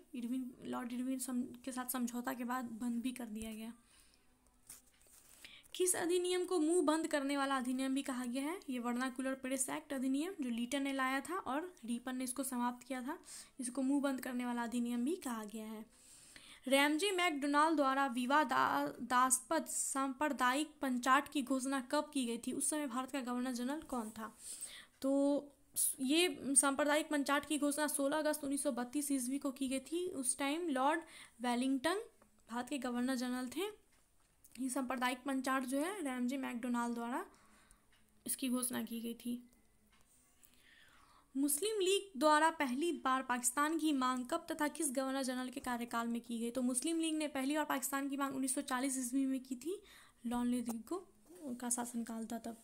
लॉर्ड इरविन के साथ समझौता के बाद बंद भी कर दिया गया। किस अधिनियम को मुंह बंद करने वाला अधिनियम भी कहा गया है? ये वर्नाकुलर प्रेस एक्ट अधिनियम, जो लीटन ने लाया था और रीपन ने इसको समाप्त किया था। इसको मुंह बंद करने वाला अधिनियम भी कहा गया है। रैमजे मैकडोनाल्ड द्वारा विवादास्पद सांप्रदायिक पंचाट की घोषणा कब की गई थी? उस समय भारत का गवर्नर जनरल कौन था? तो ये सांप्रदायिक पंचाट की घोषणा 16 अगस्त 1932 ईस्वी को की गई थी। उस टाइम लॉर्ड वेलिंगटन भारत के गवर्नर जनरल थे। ये सांप्रदायिक पंचाट जो है रैमजे मैकडोनाल्ड द्वारा इसकी घोषणा की गई थी। मुस्लिम लीग द्वारा पहली बार पाकिस्तान की मांग कब तथा किस गवर्नर जनरल के कार्यकाल में की गई? तो मुस्लिम लीग ने पहली बार पाकिस्तान की मांग 1940 ईस्वी में की थी। लॉर्ड लिनलिथगो का शासनकाल था तब।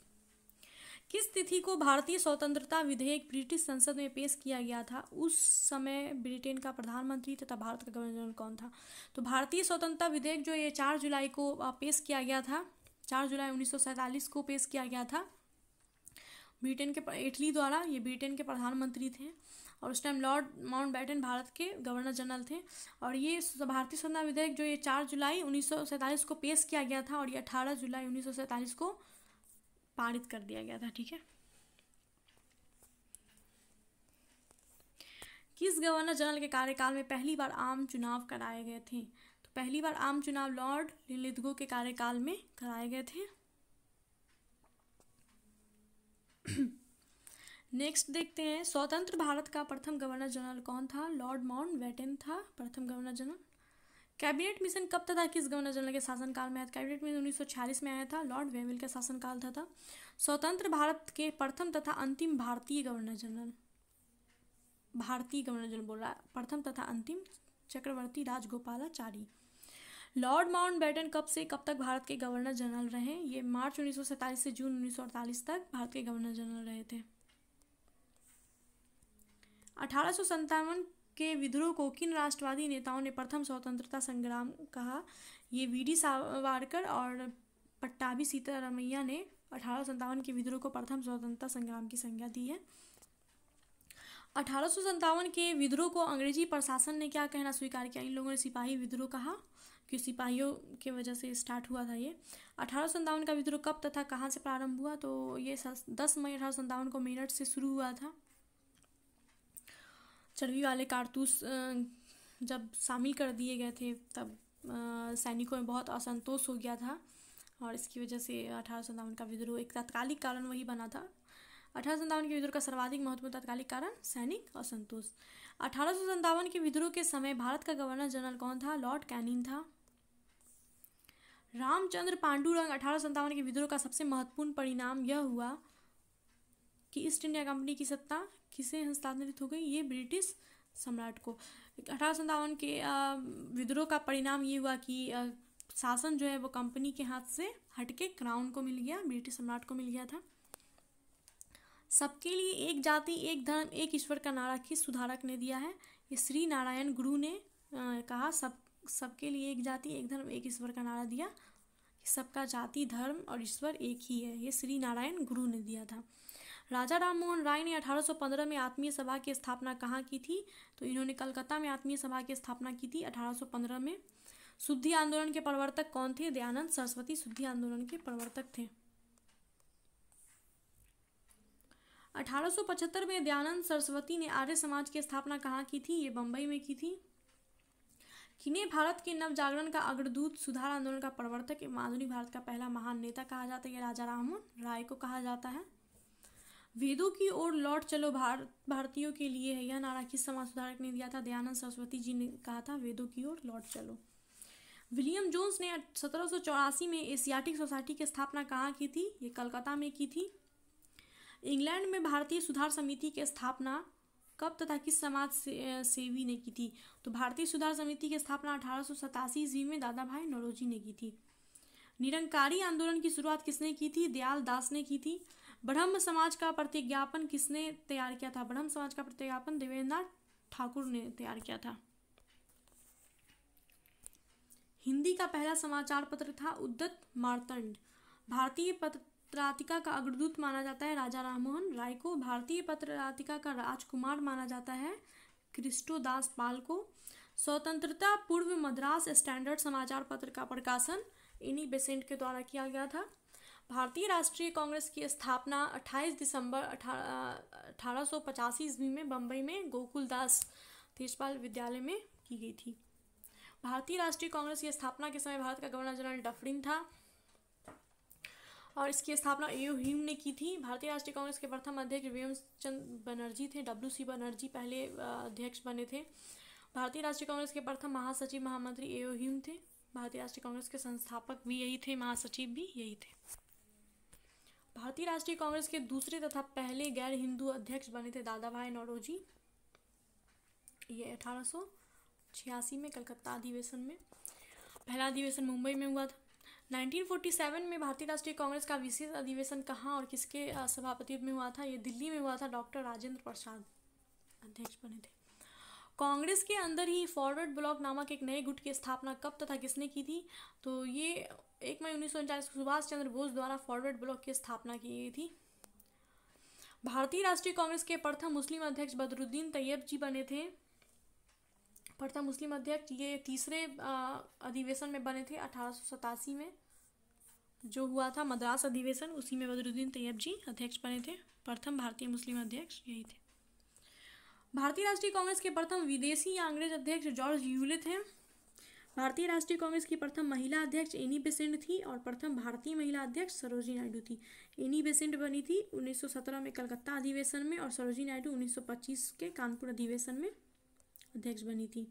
किस तिथि को भारतीय स्वतंत्रता विधेयक ब्रिटिश संसद में पेश किया गया था? उस समय ब्रिटेन का प्रधानमंत्री तथा भारत का गवर्नर जनरल कौन था? तो भारतीय स्वतंत्रता विधेयक जो ये 4 जुलाई को पेश किया गया था, 4 जुलाई 1947 को पेश किया गया था ब्रिटेन के इटली द्वारा। ये ब्रिटेन के प्रधानमंत्री थे और उस टाइम लॉर्ड माउंटबेटन भारत के गवर्नर जनरल थे। और ये भारतीय स्वतंत्रता विधेयक जो ये 4 जुलाई 1947 को पेश किया गया था और ये 18 जुलाई 1947 को पारित कर दिया गया था। ठीक है। किस गवर्नर जनरल के कार्यकाल में पहली बार आम चुनाव कराए गए थे? तो पहली बार आम चुनाव लॉर्ड लिनलिथगो के कार्यकाल में कराए गए थे। नेक्स्ट देखते हैं, स्वतंत्र भारत का प्रथम गवर्नर जनरल कौन था? लॉर्ड माउंटबेटन था प्रथम गवर्नर जनरल। कैबिनेट मिशन कब तथा किस गवर्नर जनरल के शासनकाल में आया? कैबिनेट मिशन 1946 में आया था, लॉर्ड वेविल का शासनकाल था। स्वतंत्र भारत के प्रथम तथा अंतिम भारतीय गवर्नर जनरल बोल रहा है, प्रथम तथा अंतिम चक्रवर्ती राजगोपालाचारी। लॉर्ड माउंटबेटन कब से कब तक भारत के गवर्नर जनरल रहे? ये मार्च 1947 से जून 1948 तक भारत के गवर्नर जनरल रहे थे। 1857 के विद्रोह को किन राष्ट्रवादी नेताओं ने प्रथम स्वतंत्रता संग्राम कहा? ये वीडी सावरकर और पट्टाभी सीतारामैया ने 1857 के विद्रोह को प्रथम स्वतंत्रता संग्राम की संज्ञा दी है। 1857 के विद्रोह को अंग्रेजी प्रशासन ने क्या कहना स्वीकार किया? इन लोगों ने सिपाही विद्रोह कहा कि सिपाहियों की वजह से स्टार्ट हुआ था ये। 1857 का विद्रोह कब तथा कहाँ से प्रारंभ हुआ? तो ये 10 मई 1857 को मेरठ से शुरू हुआ था। चर्बी वाले कारतूस जब शामिल कर दिए गए थे तब सैनिकों में बहुत असंतोष हो गया था और इसकी वजह से 1857 का विद्रोह एक तात्कालिक कारण वही बना था। 1857 के विद्रोह का सर्वाधिक महत्वपूर्ण तात्कालिक कारण सैनिक असंतोष। 1857 के विद्रोह के समय भारत का गवर्नर जनरल कौन था? लॉर्ड कैनिंग था। रामचंद्र पांडुरंग 1857 के विद्रोह का सबसे महत्वपूर्ण परिणाम यह हुआ कि ईस्ट इंडिया कंपनी की सत्ता किसे हस्तांतरित हो गई? ये ब्रिटिश सम्राट को। 1857 के विद्रोह का परिणाम ये हुआ कि शासन जो है वो कंपनी के हाथ से हटके क्राउन को मिल गया, ब्रिटिश सम्राट को मिल गया था। सबके लिए एक जाति एक धर्म एक ईश्वर का नारा किस सुधारक ने दिया है? ये श्री नारायण गुरु ने कहा सबके लिए एक जाति एक धर्म एक ईश्वर का नारा दिया। सबका जाति धर्म और ईश्वर एक ही है, ये श्री नारायण गुरु ने दिया था। राजा राममोहन राय ने 1815 में आत्मीय सभा की स्थापना कहाँ की थी? तो इन्होंने कलकत्ता में आत्मीय सभा की स्थापना की थी 1815 में। शुद्धि आंदोलन के प्रवर्तक कौन थे? दयानंद सरस्वती शुद्धि आंदोलन के प्रवर्तक थे। 1875 में दयानंद सरस्वती ने आर्य समाज की स्थापना कहाँ की थी? ये बम्बई में की थी। किन्हें भारत के नवजागरण का अग्रदूत, सुधार आंदोलन का प्रवर्तक एवं आधुनिक भारत का पहला महान नेता कहा जाता है? ये राजा राममोहन राय को कहा जाता है। वेदों की ओर लौट चलो भारतीयों के लिए है, यह नारा किस समाज सुधारक ने दिया था? दयानंद सरस्वती जी ने कहा था वेदों की ओर लौट चलो। विलियम जोन्स ने 1784 में एशियाटिक सोसाइटी की स्थापना कहाँ की थी? ये कलकत्ता में की थी। इंग्लैंड में भारतीय सुधार समिति की स्थापना कब तथा किस समाज सेवी ने की थी? तो भारतीय सुधार समिति की स्थापना 1887 ईस्वी में दादा भाई नौरोजी ने की थी। निरंकारी आंदोलन की शुरुआत किसने की थी? दयाल दास ने की थी। ब्रह्म समाज का प्रतिज्ञापन किसने तैयार किया था? ब्रह्म समाज का प्रतिज्ञापन देवेंद्रनाथ ठाकुर ने तैयार किया था। हिंदी का पहला समाचार पत्र था उद्यत मार्तंड। भारतीय पत्रातिका का अग्रदूत माना जाता है राजा राममोहन राय को। भारतीय पत्रातिका का राजकुमार माना जाता है क्रिस्टो दास पाल को। स्वतंत्रता पूर्व मद्रास स्टैंडर्ड समाचार पत्र का प्रकाशन एनी बेसेंट के द्वारा किया गया था। भारतीय राष्ट्रीय कांग्रेस की स्थापना 28 दिसंबर 1885 ईस्वी में बम्बई में गोकुलदास तेजपाल विद्यालय में की गई थी। भारतीय राष्ट्रीय कांग्रेस की स्थापना के समय भारत का गवर्नर जनरल डफरिन था और इसकी स्थापना ए.ओ. ह्यूम ने की थी। भारतीय राष्ट्रीय कांग्रेस के प्रथम अध्यक्ष विमलचंद बनर्जी थे। W.C. बनर्जी पहले अध्यक्ष बने थे। भारतीय राष्ट्रीय कांग्रेस के प्रथम महासचिव महामंत्री ए.ओ. ह्यूम थे। भारतीय राष्ट्रीय कांग्रेस के संस्थापक भी यही थे, महासचिव भी यही थे। भारतीय राष्ट्रीय कांग्रेस के दूसरे तथा पहले गैर हिंदू अध्यक्ष बने थे दादा भाई नौरोजी। ये 1886 में कलकत्ता अधिवेशन में, पहला अधिवेशन मुंबई में हुआ था। 1947 में भारतीय राष्ट्रीय कांग्रेस का विशेष अधिवेशन कहाँ और किसके सभापतित्व में हुआ था? ये दिल्ली में हुआ था। डॉक्टर राजेंद्र प्रसाद अध्यक्ष बने थे। कांग्रेस के अंदर ही फॉरवर्ड ब्लॉक नामक एक नए गुट की स्थापना कब तथा किसने की थी? तो ये 1 मई 1949 सुभाष चंद्र बोस द्वारा फॉरवर्ड ब्लॉक की स्थापना की गई थी। भारतीय राष्ट्रीय कांग्रेस के प्रथम मुस्लिम अध्यक्ष बदरुद्दीन तैयब जी बने थे। प्रथम मुस्लिम अध्यक्ष ये तीसरे अधिवेशन में बने थे 1887 में जो हुआ था मद्रास अधिवेशन, उसी में बदरुद्दीन तैयब जी अध्यक्ष बने थे। प्रथम भारतीय मुस्लिम अध्यक्ष यही थे। भारतीय राष्ट्रीय कांग्रेस के प्रथम विदेशी या अंग्रेज अध्यक्ष जॉर्ज यूले थे। भारतीय राष्ट्रीय कांग्रेस की प्रथम महिला अध्यक्ष एनी बेसेंट थी और प्रथम भारतीय महिला अध्यक्ष सरोजिनी नायडू थी। एनी बेसेंट बनी थी 1917 में कलकत्ता अधिवेशन में और सरोजिनी नायडू 1925 के कानपुर अधिवेशन में अध्यक्ष बनी थी।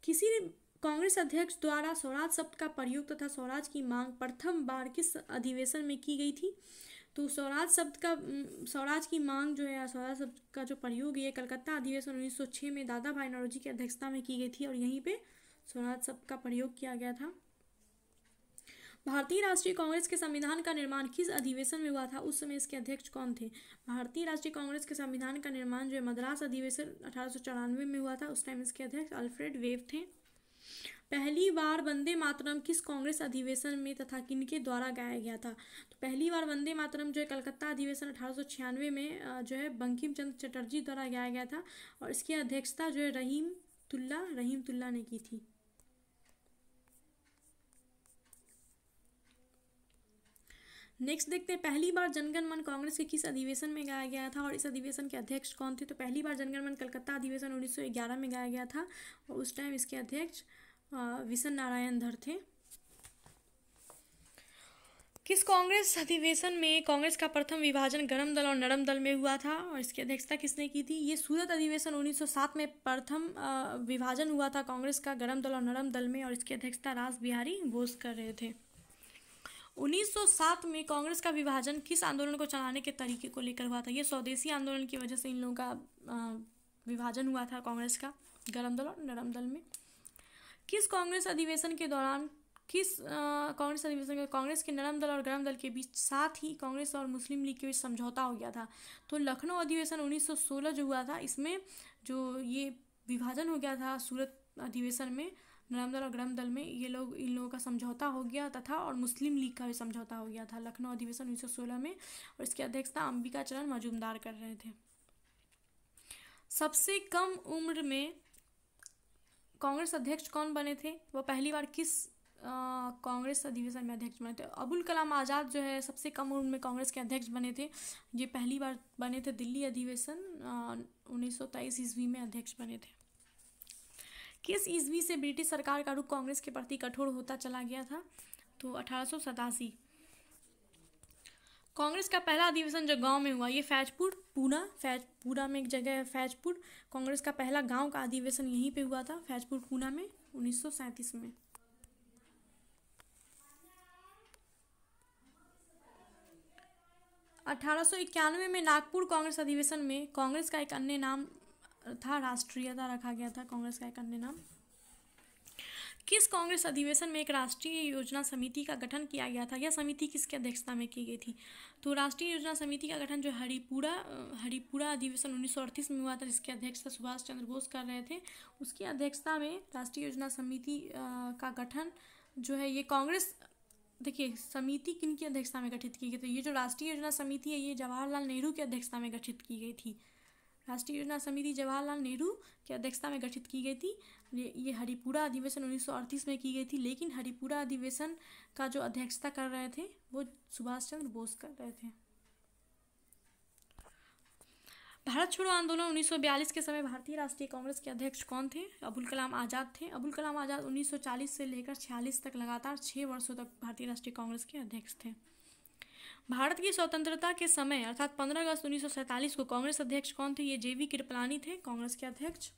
किसी कांग्रेस अध्यक्ष द्वारा स्वराज शब्द का प्रयोग तथा स्वराज की मांग प्रथम बार किस अधिवेशन में की गई थी? तो स्वराज की मांग जो है, स्वराज शब्द का जो प्रयोग है कलकत्ता अधिवेशन 1906 में दादा भाई नौरोजी की अध्यक्षता में की गई थी और यहीं पे स्वराज शब्द का प्रयोग किया गया था। भारतीय राष्ट्रीय कांग्रेस के संविधान का निर्माण किस अधिवेशन में हुआ था? उस समय इसके अध्यक्ष कौन थे? भारतीय राष्ट्रीय कांग्रेस के संविधान का निर्माण जो है मद्रास अधिवेशन 1894 में हुआ था। उस टाइम इसके अध्यक्ष अल्फ्रेड वेव थे। पहली बार वंदे मातरम किस कांग्रेस अधिवेशन में तथा किनके द्वारा गाया गया था? तो पहली बार वंदे मातरम जो है कलकत्ता अधिवेशन 1896 में जो है बंकिम चंद्र चटर्जी द्वारा गाया गया था और इसकी अध्यक्षता जो है रहीम तुल्ला ने की थी। नेक्स्ट देखते हैं पहली बार जनगण मन कांग्रेस के किस अधिवेशन में गाया गया था और इस अधिवेशन के अध्यक्ष कौन थे? तो पहली बार जनगण मन कलकत्ता अधिवेशन 1911 में गाया गया था और उस टाइम इसके अध्यक्ष विशन नारायण धर थे। किस कांग्रेस अधिवेशन में कांग्रेस का प्रथम विभाजन गरम दल और नरम दल में हुआ था और इसकी अध्यक्षता किसने की थी? ये सूरत अधिवेशन 1907 में प्रथम विभाजन हुआ था कांग्रेस का गरम दल और नरम दल में और इसकी अध्यक्षता रास बिहारी बोस कर रहे थे। 1907 में कांग्रेस का विभाजन किस आंदोलन को चलाने के तरीके को लेकर हुआ था? ये स्वदेशी आंदोलन की वजह से इन लोगों का विभाजन हुआ था कांग्रेस का गरम दल और नरम दल में। किस कांग्रेस अधिवेशन के दौरान कांग्रेस के नरम दल और गरम दल के बीच साथ ही कांग्रेस और मुस्लिम लीग के बीच समझौता हो गया था? तो लखनऊ अधिवेशन 1916 जो हुआ था इसमें जो ये विभाजन हो गया था सूरत अधिवेशन में नरम दल और गरम दल में इन लोगों का समझौता हो गया तथा और मुस्लिम लीग का भी समझौता हो गया था लखनऊ अधिवेशन 1916 में और इसकी अध्यक्षता अंबिका चरण मजूमदार कर रहे थे। सबसे कम उम्र में कांग्रेस अध्यक्ष कौन बने थे? वह पहली बार किस कांग्रेस अधिवेशन में अध्यक्ष बने थे? अबुल कलाम आज़ाद जो है सबसे कम उम्र में कांग्रेस के अध्यक्ष बने थे। ये पहली बार बने थे दिल्ली अधिवेशन 1923 ईस्वी में अध्यक्ष बने थे। किस ईस्वी से ब्रिटिश सरकार का रुख कांग्रेस के प्रति कठोर होता चला गया था? तो 1887। कांग्रेस का पहला अधिवेशन जो गांव में हुआ, ये फैजपुरा में एक जगह है फैजपुर। कांग्रेस का पहला गांव का अधिवेशन यहीं पे हुआ था, फैजपुर पूना में, 1937 में। 1891 में नागपुर कांग्रेस अधिवेशन में कांग्रेस का एक अन्य नाम था राष्ट्रीयता रखा गया था। कांग्रेस का एक अन्य नाम। किस कांग्रेस अधिवेशन में एक राष्ट्रीय योजना समिति का गठन किया गया था? यह समिति किसकी अध्यक्षता में की गई थी? तो राष्ट्रीय योजना समिति का गठन जो हरिपुरा अधिवेशन 1938 में हुआ था, जिसकी अध्यक्षता सुभाष चंद्र बोस कर रहे थे, उसकी अध्यक्षता में राष्ट्रीय योजना समिति का गठन जो है ये कांग्रेस। देखिए समिति किन की अध्यक्षता में गठित की गई थी? ये जो राष्ट्रीय योजना समिति है ये जवाहरलाल नेहरू की अध्यक्षता में गठित की गई थी। राष्ट्रीय योजना समिति जवाहरलाल नेहरू की अध्यक्षता में गठित की गई थी। ये हरिपुरा अधिवेशन 1938 में की गई थी, लेकिन हरिपुरा अधिवेशन का जो अध्यक्षता कर रहे थे वो सुभाष चंद्र बोस कर रहे थे। भारत छोड़ो आंदोलन 1942 के समय भारतीय राष्ट्रीय कांग्रेस के अध्यक्ष कौन थे? अबुल कलाम आज़ाद थे। अबुल कलाम आज़ाद 1940 से लेकर 46 तक लगातार 6 वर्षों तक भारतीय राष्ट्रीय कांग्रेस के अध्यक्ष थे। भारत की स्वतंत्रता के समय अर्थात 15 अगस्त 1947 को कांग्रेस अध्यक्ष कौन थे? ये जेवी कृपलानी थे कांग्रेस के अध्यक्ष।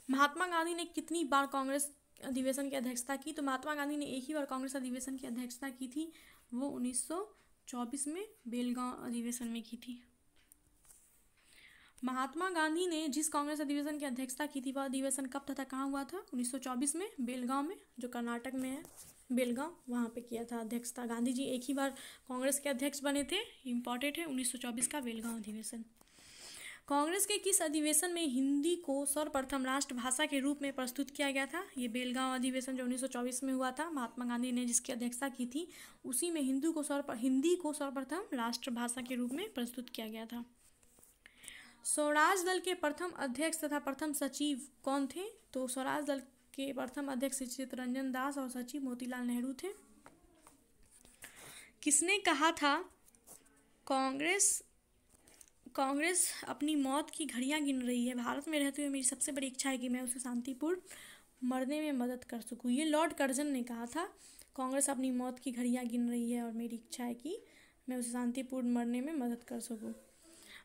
महात्मा गांधी ने कितनी बार कांग्रेस अधिवेशन की अध्यक्षता की? तो महात्मा गांधी ने एक ही बार कांग्रेस अधिवेशन की अध्यक्षता की थी, वो 1924 में बेलगांव अधिवेशन में की थी। महात्मा गांधी ने जिस कांग्रेस अधिवेशन की अध्यक्षता की थी वह अधिवेशन कब तथा कहाँ हुआ था? 1924 में बेलगांव में, जो कर्नाटक में है बेलगांव, वहाँ पे किया था अध्यक्षता। गांधी जी एक ही बार कांग्रेस के अध्यक्ष बने थे, इम्पॉर्टेंट है 1924 का बेलगांव अधिवेशन। कांग्रेस के किस अधिवेशन में हिंदी को सर्वप्रथम राष्ट्रभाषा के रूप में प्रस्तुत किया गया था? ये बेलगांव अधिवेशन जो 1924 में हुआ था, महात्मा गांधी ने जिसकी अध्यक्षता की थी, उसी में हिंदी को सर्वप्रथम राष्ट्रभाषा के रूप में प्रस्तुत किया गया था। स्वराज दल के प्रथम अध्यक्ष तथा प्रथम सचिव कौन थे? तो स्वराज दल के प्रथम अध्यक्ष चित्तरंजन दास और सचिव मोतीलाल नेहरू थे। किसने कहा था कांग्रेस अपनी मौत की घड़ियां गिन रही है, भारत में रहते हुए मेरी सबसे बड़ी इच्छा है कि मैं उसे शांतिपूर्ण मरने में मदद कर सकूं। ये लॉर्ड कर्जन ने कहा था, कांग्रेस अपनी मौत की घड़ियां गिन रही है और मेरी इच्छा है कि मैं उसे शांतिपूर्ण मरने में मदद कर सकूं।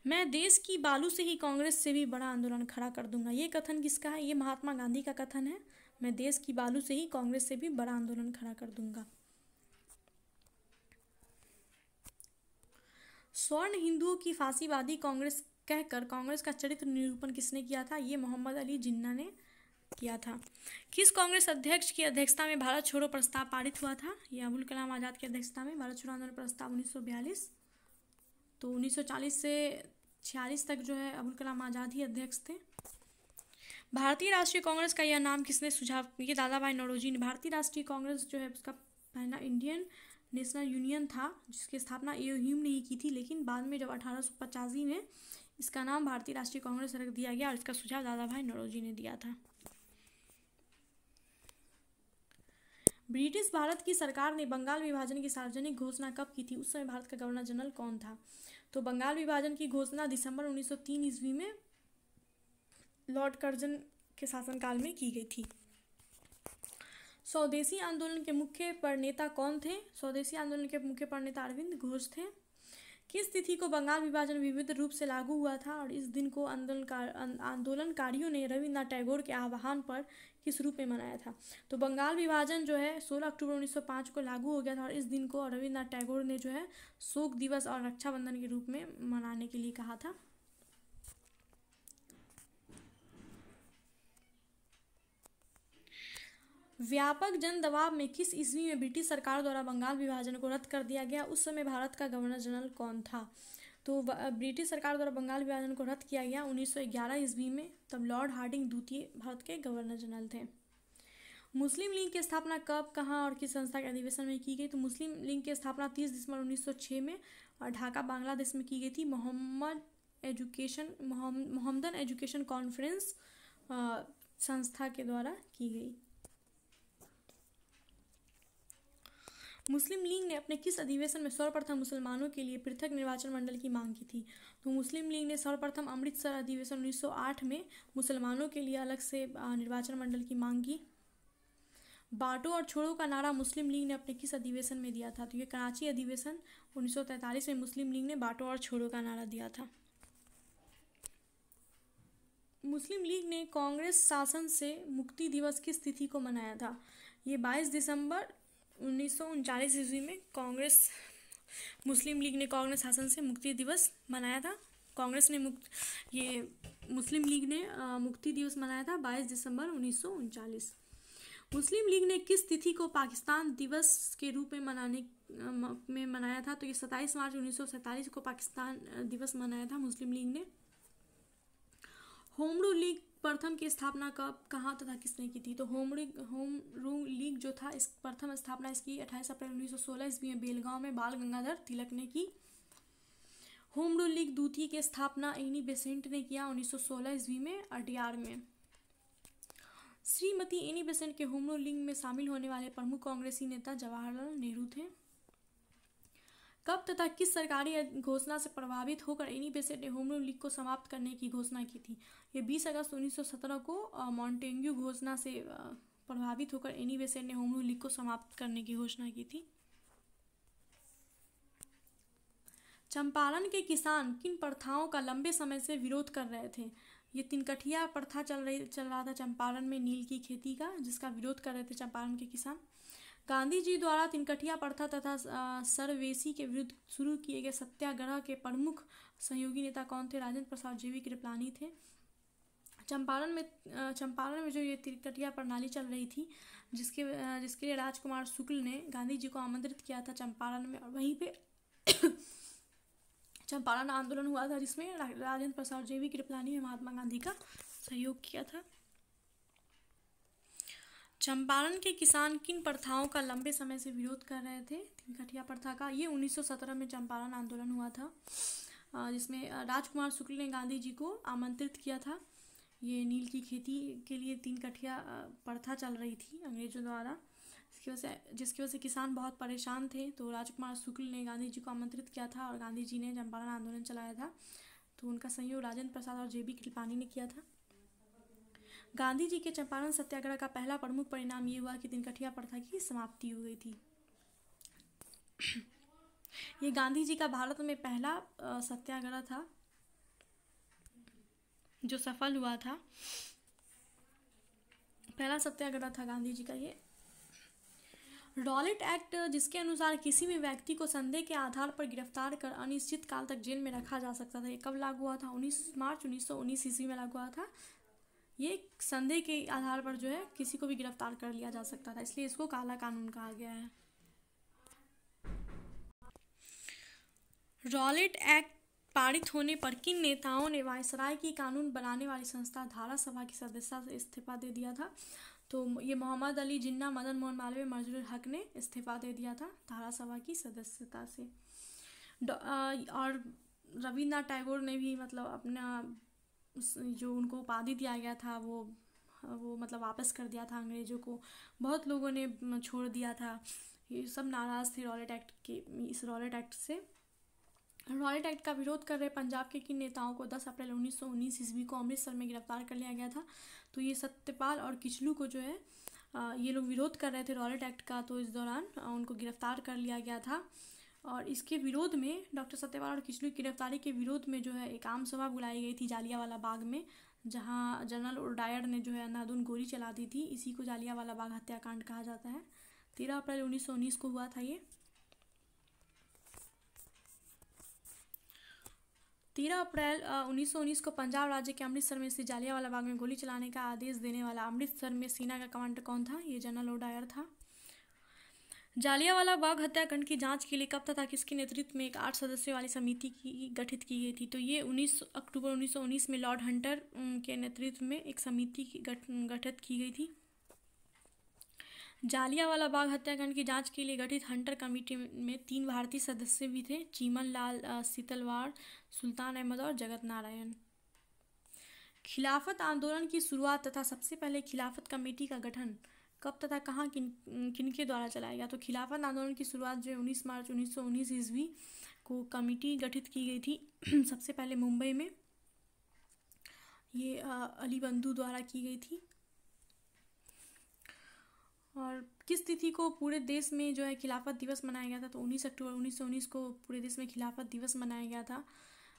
मैं देश की बालू से ही कांग्रेस से भी बड़ा आंदोलन खड़ा कर दूंगा। ये कथन किसका है? ये महात्मा गांधी का कथन है। मैं देश की बालू से ही कांग्रेस से भी बड़ा आंदोलन खड़ा कर दूंगा। स्वर्ण हिंदुओं की फांसीवादी कांग्रेस कहकर कांग्रेस का चरित्र निरूपण किसने किया था? ये मोहम्मद अली जिन्ना ने किया था। किस कांग्रेस अध्यक्ष की अध्यक्षता में भारत छोड़ो प्रस्ताव पारित हुआ था? ये अबुल कलाम आज़ाद की अध्यक्षता में भारत छोड़ो आंदोलन प्रस्ताव 1942। तो 1940 से 46 तक जो है अबुल कलाम आज़ाद ही अध्यक्ष थे। भारतीय राष्ट्रीय कांग्रेस का यह नाम किसने सुझाव? ये दादा भाई नौरोजी ने। भारतीय राष्ट्रीय कांग्रेस जो है उसका पहला इंडियन नेशनल यूनियन था, जिसकी स्थापना ए.ओ. ह्यूम ने ही की थी, लेकिन बाद में जब 1885 में इसका नाम भारतीय राष्ट्रीय कांग्रेस रख दिया गया और इसका सुझाव दादा भाई नौरोजी ने दिया था। ब्रिटिश भारत की सरकार ने बंगाल विभाजन की सार्वजनिक घोषणा कब की थी? उस समय भारत का गवर्नर जनरल कौन था? तो बंगाल विभाजन की घोषणा दिसंबर 1903 ईस्वी में लॉर्ड कर्जन के शासनकाल में की गई थी। स्वदेशी आंदोलन के मुख्य प्रणेता कौन थे? स्वदेशी आंदोलन के मुख्य प्रणेता अरविंद घोष थे। किस तिथि को बंगाल विभाजन विविध रूप से लागू हुआ था और इस दिन को आंदोलनकारियों ने रविन्द्रनाथ टैगोर के आह्वान पर किस रूप में मनाया था? तो बंगाल विभाजन जो है 16 अक्टूबर 1905 को लागू हो गया था और इस दिन को रविन्द्रनाथ टैगोर ने जो है शोक दिवस और रक्षाबंधन के रूप में मनाने के लिए कहा था। व्यापक जन दबाव में किस ईस्वी में ब्रिटिश सरकार द्वारा बंगाल विभाजन को रद्द कर दिया गया? उस समय भारत का गवर्नर जनरल कौन था? तो ब्रिटिश सरकार द्वारा बंगाल विभाजन को रद्द किया गया 1911 ईस्वी में, तब लॉर्ड हार्डिंग द्वितीय भारत के गवर्नर जनरल थे। मुस्लिम लीग की स्थापना कब, कहाँ और किस संस्था के अधिवेशन में की गई? तो मुस्लिम लीग की स्थापना 30 दिसंबर 1906 में और ढाका बांग्लादेश में की गई थी। मोहम्मदन एजुकेशन कॉन्फ्रेंस संस्था के द्वारा की गई। मुस्लिम लीग ने अपने किस अधिवेशन में सर्वप्रथम मुसलमानों के लिए पृथक निर्वाचन मंडल की मांग की थी? तो मुस्लिम लीग ने सर्वप्रथम अमृतसर अधिवेशन 1908 में मुसलमानों के लिए अलग से निर्वाचन मंडल की मांग की। बांटो और छोड़ो का नारा मुस्लिम लीग ने अपने किस अधिवेशन में दिया था? तो ये कराची अधिवेशन 1943 में मुस्लिम लीग ने बांटो और छोड़ो का नारा दिया था। मुस्लिम लीग ने कांग्रेस शासन से मुक्ति दिवस किस तिथि को मनाया था? ये 22 दिसंबर 1939 ईस्वी में मुस्लिम लीग ने कांग्रेस शासन से मुक्ति दिवस मनाया था। मुस्लिम लीग ने मुक्ति दिवस मनाया था 22 दिसंबर 1939। मुस्लिम लीग ने किस तिथि को पाकिस्तान दिवस के रूप में मनाया था? तो ये 27 मार्च 1947 को पाकिस्तान दिवस मनाया था मुस्लिम लीग ने। होम रूल लीग प्रथम की स्थापना कब, कहाँ तथा किसने की थी? तो होम रूल लीग जो था, इस प्रथम स्थापना इसकी 28 अप्रैल 1916 ईस्वी में बेलगांव में बाल गंगाधर तिलक ने की। होम रूल लीग द्वितीय की स्थापना एनी बेसेंट ने किया 1916 ईस्वी में अटियार में। श्रीमती एनी बेसेंट के होम रूल लीग में शामिल होने वाले प्रमुख कांग्रेसी नेता जवाहरलाल नेहरू थे। कब तथा किस सरकारी घोषणा से प्रभावित होकर एनी बेसेंट ने होम रूल लीग को समाप्त करने की घोषणा की थी? ये 20 अगस्त 1917 को मॉन्टेग्यू घोषणा से प्रभावित होकर एनी बेसेंट ने होम रूल लीग को समाप्त करने की घोषणा की थी। चंपारण के किसान किन प्रथाओं का लंबे समय से विरोध कर रहे थे? ये तिनकठिया प्रथा चल रहा था चंपारण में, नील की खेती का, जिसका विरोध कर रहे थे चंपारण के किसान। गांधी जी द्वारा तिनकठिया प्रथा तथा सरवेसी के विरुद्ध शुरू किए गए सत्याग्रह के प्रमुख सहयोगी नेता कौन थे? राजेंद्र प्रसाद जेवी कृपलानी थे। चंपारण में जो ये तिनकठिया प्रणाली चल रही थी, जिसके लिए राजकुमार शुक्ल ने गांधी जी को आमंत्रित किया था चंपारण में, और वहीं पे चंपारण आंदोलन हुआ था जिसमें राजेंद्र प्रसाद जेवी कृपलानी ने महात्मा गांधी का सहयोग किया था। चंपारण के किसान किन प्रथाओं का लंबे समय से विरोध कर रहे थे? तिनकठिया प्रथा का। ये 1917 में चंपारण आंदोलन हुआ था, जिसमें राजकुमार शुक्ल ने गांधी जी को आमंत्रित किया था। ये नील की खेती के लिए तिनकठिया प्रथा चल रही थी अंग्रेजों द्वारा, जिसकी वजह से किसान बहुत परेशान थे। तो राजकुमार शुक्ल ने गांधी जी को आमंत्रित किया था और गांधी जी ने चंपारण आंदोलन चलाया था। तो उनका सहयोग राजेंद्र प्रसाद और जेबी कृपलानी ने किया था। गांधी जी के चंपारण सत्याग्रह का पहला प्रमुख परिणाम ये हुआ कि तिनकठिया प्रथा की समाप्ति हो गई थी। ये गांधी जी का भारत में पहला सत्याग्रह था जो सफल हुआ था। पहला सत्याग्रह था गांधी जी का ये। रॉलेट एक्ट, जिसके अनुसार किसी भी व्यक्ति को संदेह के आधार पर गिरफ्तार कर अनिश्चित काल तक जेल में रखा जा सकता था, ये कब लागू हुआ था? 19 मार्च 1919 ईस्वी में लागू हुआ था। ये संदेह के आधार पर जो है किसी को भी गिरफ्तार कर लिया जा सकता था, इसलिए इसको काला कानून कहा गया है। रॉलेट एक्ट पारित होने पर किन नेताओं ने वायसराय की कानून बनाने वाली संस्था धारा सभा की सदस्यता से इस्तीफा दे दिया था? तो ये मोहम्मद अली जिन्ना, मदन मोहन मालवीय, मजरूर हक ने इस्तीफा दे दिया था धारा सभा की सदस्यता से। और रविन्द्रनाथ टैगोर ने भी मतलब अपना जो उनको उपाधि दिया गया था वो मतलब वापस कर दिया था अंग्रेजों को। बहुत लोगों ने छोड़ दिया था, ये सब नाराज़ थे इस रॉलेट एक्ट से। रॉलेट एक्ट का विरोध कर रहे पंजाब के किन नेताओं को 10 अप्रैल 1919 ईस्वी को अमृतसर में गिरफ्तार कर लिया गया था? तो ये सत्यपाल और किचलू को जो है ये लोग विरोध कर रहे थे रॉलेट एक्ट का, तो इस दौरान उनको गिरफ्तार कर लिया गया था। और इसके विरोध में, डॉक्टर सत्यपाल और किचलू की गिरफ्तारी के विरोध में जो है एक आम सभा बुलाई गई थी जालियांवाला बाग में, जहां जनरल ओडायर ने जो है अंधाधुंध गोली चला दी थी। इसी को जालियांवाला बाग हत्याकांड कहा जाता है। 13 अप्रैल 1919 को हुआ था ये। 13 अप्रैल 1919 को पंजाब राज्य के अमृतसर में स्थित जालियांवाला बाग में गोली चलाने का आदेश देने वाला अमृतसर में सेना का कमांडर कौन था? ये जनरल ओडायर था। जालियांवाला बाग हत्याकांड की जांच के लिए कब तथा किसके नेतृत्व में एक 8 सदस्यों वाली समिति गठित की गई थी? तो ये 19 अक्टूबर 1919 में लॉर्ड हंटर के नेतृत्व में एक समिति गठित की गई थी। जालियांवाला बाग हत्याकांड की जांच के लिए गठित हंटर कमेटी में 3 भारतीय सदस्य भी थे, चीमन लाल सीतलवाड़, सुल्तान अहमद और जगत नारायण। खिलाफत आंदोलन की शुरुआत तथा सबसे पहले खिलाफत कमेटी का गठन कब तथा कहाँ किनके द्वारा चलाया गया? तो खिलाफत आंदोलन की शुरुआत जो 19 मार्च 1919 ईस्वी को कमेटी गठित की गई थी सबसे पहले मुंबई में, ये अली बंधु द्वारा की गई थी। और किस तिथि को पूरे देश में जो है खिलाफत दिवस मनाया गया था? तो 19 अक्टूबर 1919 को पूरे देश में खिलाफत दिवस मनाया गया था।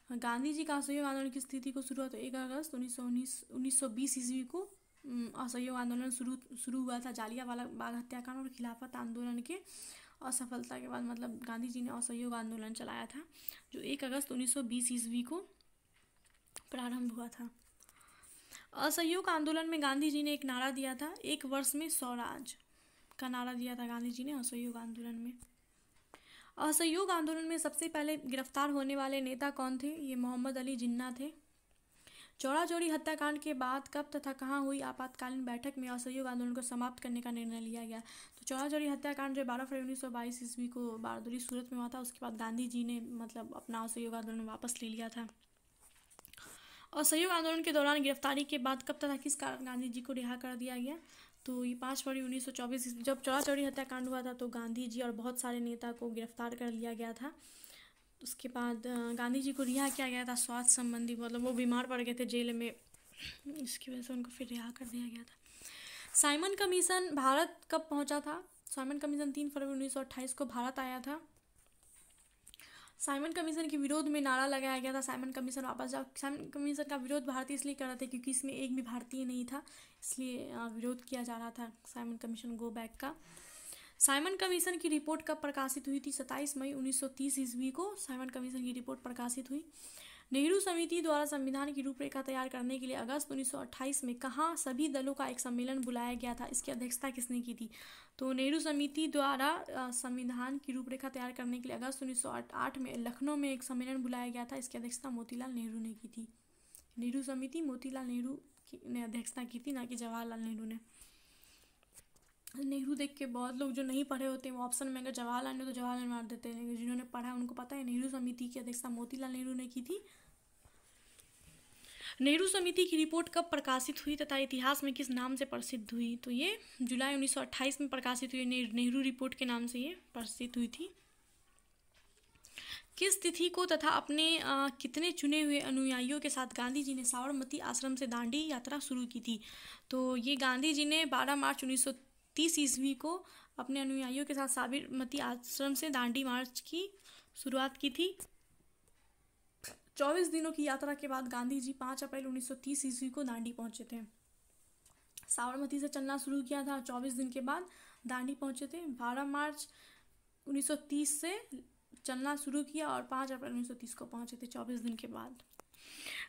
गांधी जी का असहयोग आंदोलन किस तिथि को शुरू हुआ? तो 1 अगस्त 1920 ईस्वी को असहयोग आंदोलन शुरू हुआ था। जालियांवाला बाग हत्याकांड और खिलाफत आंदोलन के असफलता के बाद मतलब गांधी जी ने असहयोग आंदोलन चलाया था, जो 1 अगस्त 1920 ईस्वी को प्रारंभ हुआ था। असहयोग आंदोलन में गांधी जी ने एक नारा दिया था, 1 वर्ष में स्वराज का नारा दिया था गांधी जी ने असहयोग आंदोलन में। असहयोग आंदोलन में सबसे पहले गिरफ्तार होने वाले नेता कौन थे? ये मोहम्मद अली जिन्ना थे। चौरा चौरी हत्याकांड के बाद कब तथा कहाँ हुई आपातकालीन बैठक में असहयोग आंदोलन को समाप्त करने का निर्णय लिया गया? तो चौरा चौरी हत्याकांड जो 12 फरवरी 1922 ईस्वी को बारदोली सूरत में हुआ था, उसके बाद गांधी जी ने मतलब अपना असहयोग आंदोलन वापस ले लिया था। असहयोग आंदोलन के दौरान गिरफ्तारी के बाद कब तथा किस कारण गांधी जी को रिहा कर दिया गया? तो ये 5 फरवरी 1924 जब चौरा चौरी हत्याकांड हुआ था तो गांधी जी और बहुत सारे नेता को गिरफ्तार कर लिया गया था। उसके बाद गांधी जी को रिहा किया गया था स्वास्थ्य संबंधी, मतलब वो बीमार पड़ गए थे जेल में, इसकी वजह से उनको फिर रिहा कर दिया गया था। साइमन कमीशन भारत कब पहुंचा था? साइमन कमीशन 3 फरवरी 1928 को भारत आया था। साइमन कमीशन के विरोध में नारा लगाया गया था, साइमन कमीशन वापस जाओ। साइमन कमीशन का विरोध भारतीय इसलिए कर रहे थे क्योंकि इसमें एक भी भारतीय नहीं था, इसलिए विरोध किया जा रहा था साइमन कमीशन गो बैक का। साइमन कमीशन की रिपोर्ट कब प्रकाशित हुई थी? 27 मई 1930 ईस्वी को साइमन कमीशन की रिपोर्ट प्रकाशित हुई। नेहरू समिति द्वारा संविधान की रूपरेखा तैयार करने के लिए अगस्त 1928 में कहाँ सभी दलों का एक सम्मेलन बुलाया गया था? इसकी अध्यक्षता किसने की थी? तो नेहरू समिति द्वारा संविधान की रूपरेखा तैयार करने के लिए अगस्त 1908 में लखनऊ में एक सम्मेलन बुलाया गया था। इसकी अध्यक्षता मोतीलाल नेहरू ने की थी। नेहरू समिति मोतीलाल नेहरू ने अध्यक्षता की थी, ना कि जवाहरलाल नेहरू ने। नेहरू देख के बहुत लोग जो नहीं पढ़े होते हैं वो ऑप्शन में अगर जवाहरलाल ने तो जवाहरलाल मार देते हैं, जिन्होंने पढ़ा है उनको पता है नेहरू समिति की अध्यक्षता मोतीलाल नेहरू ने की थी। नेहरू समिति की रिपोर्ट कब प्रकाशित हुई तथा इतिहास में किस नाम से प्रसिद्ध हुई? तो ये जुलाई 1928 में प्रकाशित हुई, नेहरू रिपोर्ट के नाम से ये प्रसिद्ध हुई थी। किस तिथि को तथा अपने कितने चुने हुए अनुयायियों के साथ गांधी जी ने साबरमती आश्रम से दांडी यात्रा शुरू की थी? तो ये गांधी जी ने 12 मार्च 1930 ईस्वी को अपने अनुयायियों के साथ साबरमती आश्रम से दांडी मार्च की शुरुआत की थी। 24 दिनों की यात्रा के बाद गांधी जी 5 अप्रैल 1930 ईस्वी को दांडी पहुंचे थे। साबरमती से चलना शुरू किया था, 24 दिन के बाद दांडी पहुंचे थे। 12 मार्च 1930 से चलना शुरू किया और 5 अप्रैल 1930 को पहुंचे थे, 24 दिन के बाद।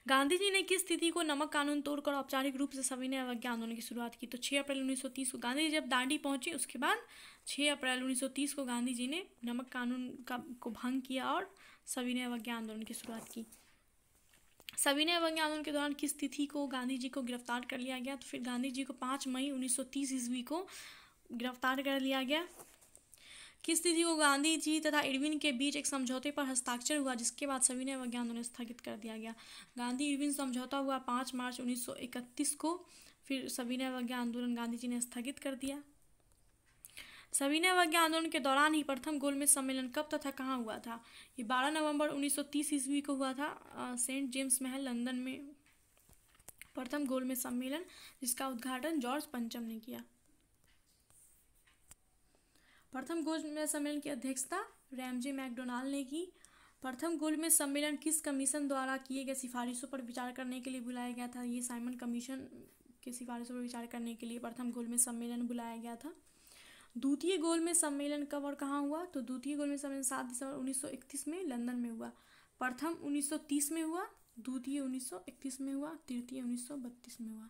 गांधी जी ने किस तिथि को नमक कानून तोड़कर औपचारिक रूप से सविनय अवज्ञा आंदोलन की शुरुआत की? तो 6 अप्रैल 1930 को गांधी जी जब दांडी पहुंचे उसके बाद 6 अप्रैल 1930 को गांधी जी ने नमक कानून को भंग किया और सविनय अवज्ञा आंदोलन की शुरुआत की। सविनय अवज्ञा आंदोलन के दौरान किस तिथि को गांधी जी को गिरफ्तार कर लिया गया? तो फिर गांधी जी को 5 मई 1930 ईस्वी को गिरफ्तार कर लिया गया। किस तिथि को गांधी जी तथा इरविन के बीच एक समझौते पर हस्ताक्षर हुआ जिसके बाद सविनय अवज्ञा आंदोलन स्थगित कर दिया गया? गांधी इरविन समझौता हुआ 5 मार्च 1931 को, फिर सविनय अवज्ञा आंदोलन गांधी जी ने स्थगित कर दिया। सविनय अवज्ञा आंदोलन के दौरान ही प्रथम गोलमेज सम्मेलन कब तथा कहाँ हुआ था? ये 12 नवंबर 1930 ईस्वी को हुआ था सेंट जेम्स महल लंदन में प्रथम गोलमेज सम्मेलन, जिसका उद्घाटन जॉर्ज पंचम ने किया। प्रथम गोलमेज सम्मेलन की अध्यक्षता रैमजे मैकडोनाल्ड ने की। प्रथम गोलमेज सम्मेलन किस कमीशन द्वारा किए गए सिफारिशों पर विचार करने के लिए बुलाया गया था? ये साइमन कमीशन के सिफारिशों पर विचार करने के लिए प्रथम गोलमेज सम्मेलन बुलाया गया था। द्वितीय गोलमेज सम्मेलन कब और कहाँ हुआ? तो द्वितीय गोलमेज सम्मेलन 7 दिसंबर 1931 में लंदन में हुआ। प्रथम 1930 में हुआ, द्वितीय 1931 में हुआ, तृतीय 1932 में हुआ।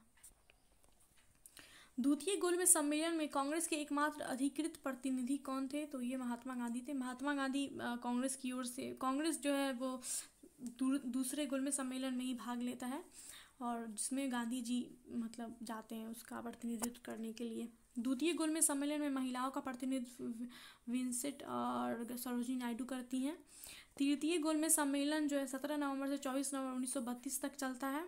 द्वितीय गोलमेज सम्मेलन में कांग्रेस के एकमात्र अधिकृत प्रतिनिधि कौन थे? तो ये महात्मा गांधी थे। महात्मा गांधी कांग्रेस की ओर से, कांग्रेस जो है वो दूसरे गोलमेज सम्मेलन में ही भाग लेता है और जिसमें गांधी जी मतलब जाते हैं उसका प्रतिनिधित्व करने के लिए। द्वितीय गोलमेज सम्मेलन में महिलाओं का प्रतिनिधित्व विंसेंट और सरोजिनी नायडू करती हैं। तृतीय गोलमेज सम्मेलन जो है 17 नवंबर से 24 नवंबर 1932 तक चलता है।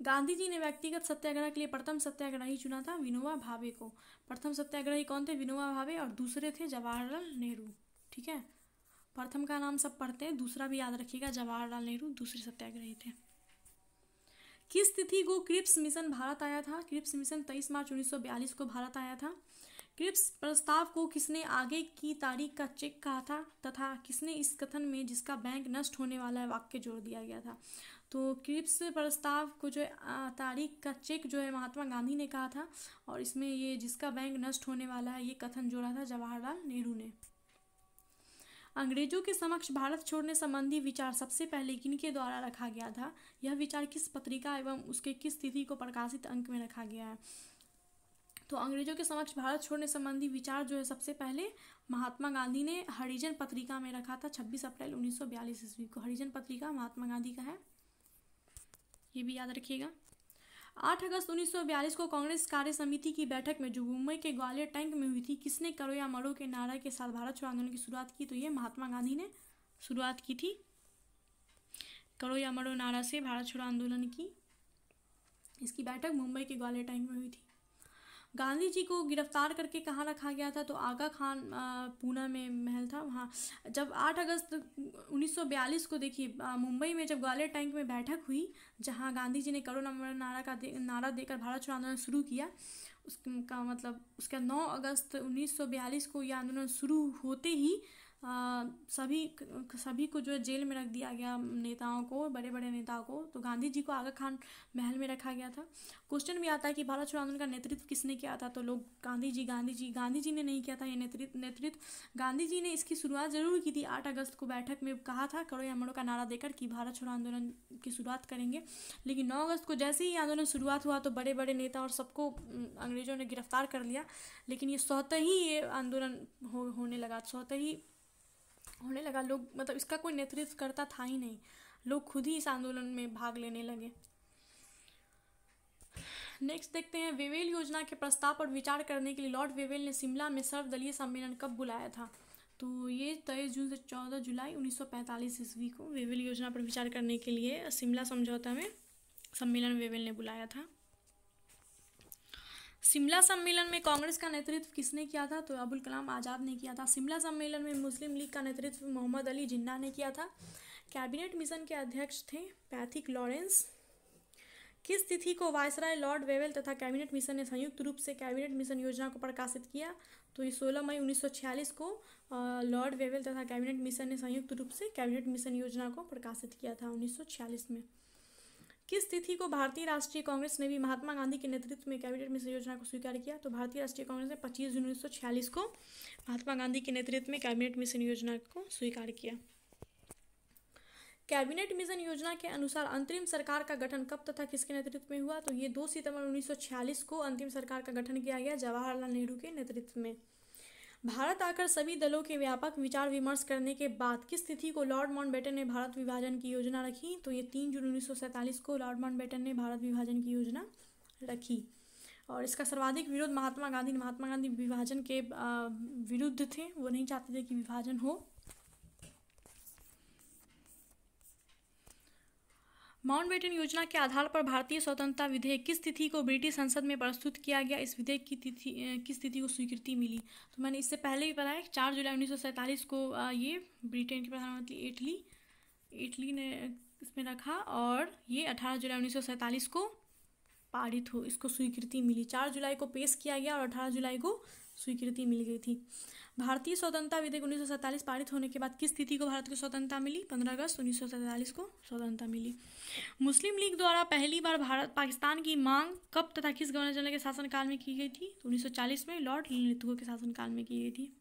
गांधी जी ने व्यक्तिगत सत्याग्रह के लिए प्रथम सत्याग्रही चुना था विनोबा भावे को। प्रथम सत्याग्रही कौन थे? विनोबा भावे। और दूसरे थे जवाहरलाल नेहरू। ठीक है, प्रथम का नाम सब पढ़ते हैं, दूसरा भी याद रखिएगा, जवाहरलाल नेहरू दूसरे सत्याग्रही थे। किस तिथि को क्रिप्स मिशन भारत आया था? क्रिप्स मिशन 23 मार्च 1942 को भारत आया था। क्रिप्स प्रस्ताव को किसने आगे की तारीख का चेक कहा था तथा किसने इस कथन में जिसका बैंक नष्ट होने वाला है वाक्य जोड़ दिया गया था? तो क्रिप्स प्रस्ताव को जो है तारीख का चेक जो है महात्मा गांधी ने कहा था, और इसमें ये जिसका बैंक नष्ट होने वाला है ये कथन जोड़ा था जवाहरलाल नेहरू ने। अंग्रेजों के समक्ष भारत छोड़ने संबंधी विचार सबसे पहले किनके द्वारा रखा गया था? यह विचार किस पत्रिका एवं उसके किस तिथि को प्रकाशित अंक में रखा गया है? तो अंग्रेजों के समक्ष भारत छोड़ने संबंधी विचार जो है सबसे पहले महात्मा गांधी ने हरिजन पत्रिका में रखा था 26 अप्रैल 1942 ईस्वी को। हरिजन पत्रिका महात्मा गांधी का है, ये भी याद रखिएगा। 8 अगस्त 1942 को कांग्रेस कार्य समिति की बैठक में जो मुंबई के ग्वालियर टैंक में हुई थी, किसने करो या मरो के नारे के साथ भारत छोड़ो आंदोलन की शुरुआत की? तो ये महात्मा गांधी ने शुरुआत की थी, करो या मरो नारा से भारत छोड़ो आंदोलन की। इसकी बैठक मुंबई के ग्वालियर टैंक में हुई थी। गांधी जी को गिरफ्तार करके कहाँ रखा गया था? तो आगा खान पूना में महल था वहाँ। जब 8 अगस्त 1942 को देखिए मुंबई में जब ग्वालियर टैंक में बैठक हुई, जहाँ गांधी जी ने करो नंबर नारा देकर भारत छोड़ो आंदोलन शुरू किया, उसका मतलब उसका 9 अगस्त 1942 को यह आंदोलन शुरू होते ही सभी को जो है जेल में रख दिया गया, नेताओं को, बड़े बड़े नेताओं को। तो गांधी जी को आगा खान महल में रखा गया था। क्वेश्चन भी आता है कि भारत छोड़ो आंदोलन का नेतृत्व किसने किया था? तो लोग गांधी जी ने नहीं किया था ये नेतृत्व। गांधी जी ने इसकी शुरुआत जरूर की थी 8 अगस्त को बैठक में, कहा था करो या मरो का नारा देकर कि भारत छोड़ो आंदोलन की शुरुआत करेंगे। लेकिन 9 अगस्त को जैसे ही आंदोलन शुरुआत हुआ तो बड़े बड़े नेता और सबको अंग्रेजों ने गिरफ्तार कर लिया। लेकिन ये स्वतः ही ये आंदोलन होने लगा। लोग मतलब इसका कोई नेतृत्व करता था ही नहीं, लोग खुद ही इस आंदोलन में भाग लेने लगे। नेक्स्ट देखते हैं, वेवेल योजना के प्रस्ताव पर विचार करने के लिए लॉर्ड वेवेल ने शिमला में सर्वदलीय सम्मेलन कब बुलाया था? तो ये 23 जून से 14 जुलाई 1945 ईस्वी को वेवेल योजना पर विचार करने के लिए शिमला समझौता में सम्मेलन वेवेल ने बुलाया था। शिमला सम्मेलन में कांग्रेस का नेतृत्व किसने किया था? तो अबुल कलाम आज़ाद ने किया था। शिमला सम्मेलन में मुस्लिम लीग का नेतृत्व मोहम्मद अली जिन्ना ने किया था। कैबिनेट मिशन के अध्यक्ष थे पैथिक लॉरेंस। किस तिथि को वायसराय लॉर्ड वेवेल तथा कैबिनेट मिशन ने संयुक्त रूप से कैबिनेट मिशन योजना को प्रकाशित किया? तो ये 16 मई 1946 को लॉर्ड वेवेल तथा कैबिनेट मिशन ने संयुक्त रूप से कैबिनेट मिशन योजना को प्रकाशित किया था 1946 में। किस तिथि को भारतीय राष्ट्रीय कांग्रेस ने भी महात्मा गांधी के नेतृत्व में कैबिनेट मिशन योजना को स्वीकार किया? तो भारतीय राष्ट्रीय कांग्रेस ने 25 जून 1946 को महात्मा गांधी के नेतृत्व में कैबिनेट मिशन योजना को स्वीकार किया। कैबिनेट मिशन योजना के अनुसार अंतरिम सरकार का गठन कब तथा किसके नेतृत्व में हुआ? तो ये 2 सितंबर 1946 को अंतिम सरकार का गठन किया गया जवाहरलाल नेहरू के नेतृत्व में। भारत आकर सभी दलों के व्यापक विचार विमर्श करने के बाद किस तिथि को लॉर्ड माउंटबेटन ने भारत विभाजन की योजना रखी? तो ये 3 जून 1947 को लॉर्ड माउंटबेटन ने भारत विभाजन की योजना रखी। और इसका सर्वाधिक विरोध महात्मा गांधी विभाजन के विरुद्ध थे, वो नहीं चाहते थे कि विभाजन हो। माउंटबेटन योजना के आधार पर भारतीय स्वतंत्रता विधेयक किस तिथि को ब्रिटिश संसद में प्रस्तुत किया गया? इस विधेयक की किस तिथि को स्वीकृति मिली? तो मैंने इससे पहले भी बताया 4 जुलाई 1947 को ये ब्रिटेन के प्रधानमंत्री इटली ने इसमें रखा, और ये 18 जुलाई 1947 को पारित हो, इसको स्वीकृति मिली। 4 जुलाई को पेश किया गया और 18 जुलाई को स्वीकृति मिल गई थी। भारतीय स्वतंत्रता विधेयक 1947 पारित होने के बाद किस तिथि को भारत को स्वतंत्रता मिली? 15 अगस्त 1947 को स्वतंत्रता मिली। मुस्लिम लीग द्वारा पहली बार पाकिस्तान की मांग कब तथा किस गवर्नर जनरल के शासनकाल में की गई थी? 1940 में लॉर्ड लिथगो के शासनकाल में की गई थी।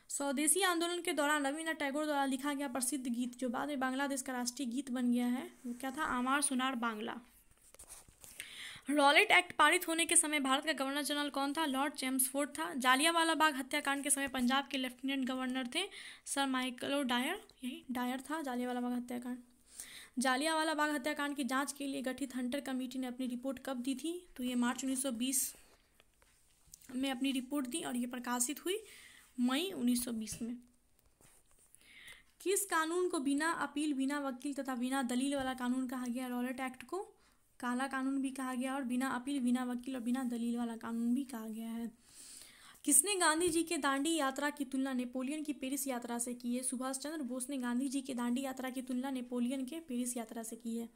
स्वदेशी आंदोलन के दौरान रविन्द्रनाथ टैगोर द्वारा लिखा गया प्रसिद्ध गीत जो बाद में बांग्लादेश का राष्ट्रीय गीत बन गया है, वो क्या था? आमार सोनार बांग्ला। रॉलेट एक्ट पारित होने के समय भारत का गवर्नर जनरल कौन था? लॉर्ड चेम्सफोर्ड था। जालियांवाला बाग हत्याकांड के समय पंजाब के लेफ्टिनेंट गवर्नर थे सर माइकल डायर, यही डायर था जालियांवाला बाग हत्याकांड। जालियांवाला बाग हत्याकांड की जांच के लिए गठित हंटर कमेटी ने अपनी रिपोर्ट कब दी थी? तो ये मार्च 1920 में अपनी रिपोर्ट दी और ये प्रकाशित हुई मई 1920 में। किस कानून को बिना अपील, बिना वकील तथा बिना दलील वाला कानून कहा गया? रॉलेट एक्ट को काला कानून भी कहा गया और बिना अपील, बिना वकील और बिना दलील वाला कानून भी कहा गया है। किसने गांधी जी के दांडी यात्रा की तुलना नेपोलियन की पेरिस यात्रा से की है? सुभाष चंद्र बोस ने गांधी जी के दांडी यात्रा की तुलना नेपोलियन के पेरिस यात्रा से की है।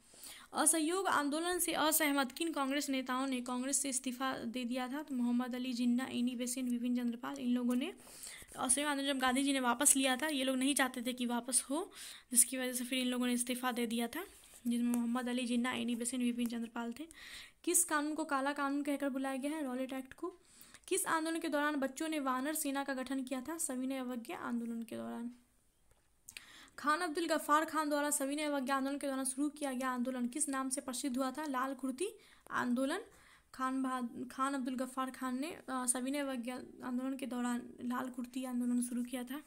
असहयोग आंदोलन से असहमत किन कांग्रेस नेताओं ने कांग्रेस से इस्तीफा दे दिया था? तो मोहम्मद अली जिन्ना, एनी बेसेंट, विपिन चंद्रपाल, इन लोगों ने असहयोग आंदोलन जब गांधी जी ने वापस लिया था, ये लोग नहीं चाहते थे कि वापस हो, जिसकी वजह से फिर इन लोगों ने इस्तीफा दे दिया था, जिनमें मोहम्मद अली जिन्ना, एनी बेसेंट, विपिन चंद्रपाल थे। किस कानून को काला कानून कहकर बुलाया गया है? रॉलेट एक्ट को। किस आंदोलन के दौरान बच्चों ने वानर सेना का गठन किया था? सविनय अवज्ञा आंदोलन के दौरान। खान अब्दुल गफ्फार खान द्वारा सविनय अवज्ञा आंदोलन के दौरान शुरू किया गया आंदोलन किस नाम से प्रसिद्ध हुआ था? लाल कुर्ती आंदोलन। खान अब्दुल गफ्फार खान ने सविनय अवज्ञा आंदोलन के दौरान लाल कुर्ती आंदोलन शुरू किया था।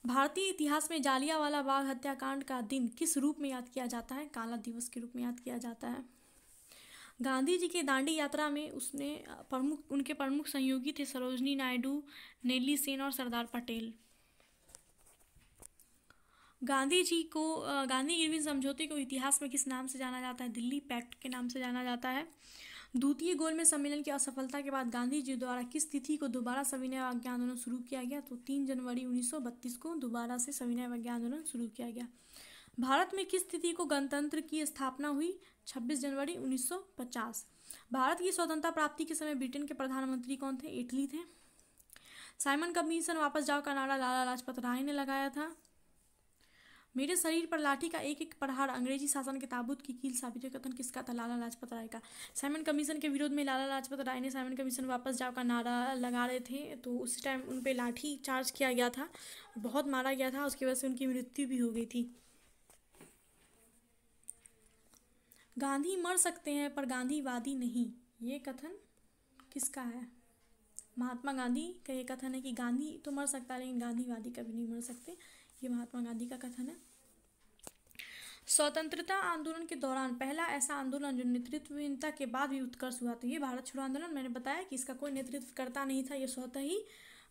भारतीय इतिहास में जालियांवाला बाग हत्याकांड का दिन किस रूप में याद किया जाता है? काला दिवस के रूप में याद किया जाता है। गांधी जी के दांडी यात्रा में उनके प्रमुख सहयोगी थे सरोजनी नायडू, नेली सेन और सरदार पटेल। गांधी इरविन समझौते को इतिहास में किस नाम से जाना जाता है? दिल्ली पैक्ट के नाम से जाना जाता है। द्वितीय गोलमेज सम्मेलन की असफलता के बाद गांधी जी द्वारा किस तिथि को दोबारा सविनय अवज्ञा आंदोलन शुरू किया गया? तो 3 जनवरी 1932 को दोबारा से सविनय अवज्ञा आंदोलन शुरू किया गया। भारत में किस तिथि को गणतंत्र की स्थापना हुई? 26 जनवरी 1950। भारत की स्वतंत्रता प्राप्ति के समय ब्रिटेन के प्रधानमंत्री कौन थे? इटली थे। साइमन कमीशन वापस जाओ का नारा लाला लाजपत राय ने लगाया था। मेरे शरीर पर लाठी का एक एक प्रहार अंग्रेजी शासन के ताबूत की कील साबित है, कथन किसका था? लाला लाजपत राय का। साइमन कमीशन के विरोध में लाला लाजपत राय ने साइमन कमीशन वापस जाओ का नारा लगा रहे थे, तो उस टाइम उन पे लाठी चार्ज किया गया था, बहुत मारा गया था, उसकी वजह से उनकी मृत्यु भी हो गई थी। गांधी मर सकते हैं पर गांधीवादी नहीं, ये कथन किसका है? महात्मा गांधी का ये कथन है कि गांधी तो मर सकता है लेकिन गांधीवादी कभी नहीं मर सकते, ये महात्मा गांधी का कथन है। स्वतंत्रता आंदोलन के दौरान पहला ऐसा आंदोलन जो नेतृत्वहीनता के बाद भी उत्कर्ष हुआ, तो ये भारत छोड़ो आंदोलन। मैंने बताया कि इसका कोई नेतृत्व करता नहीं था, ये स्वतः ही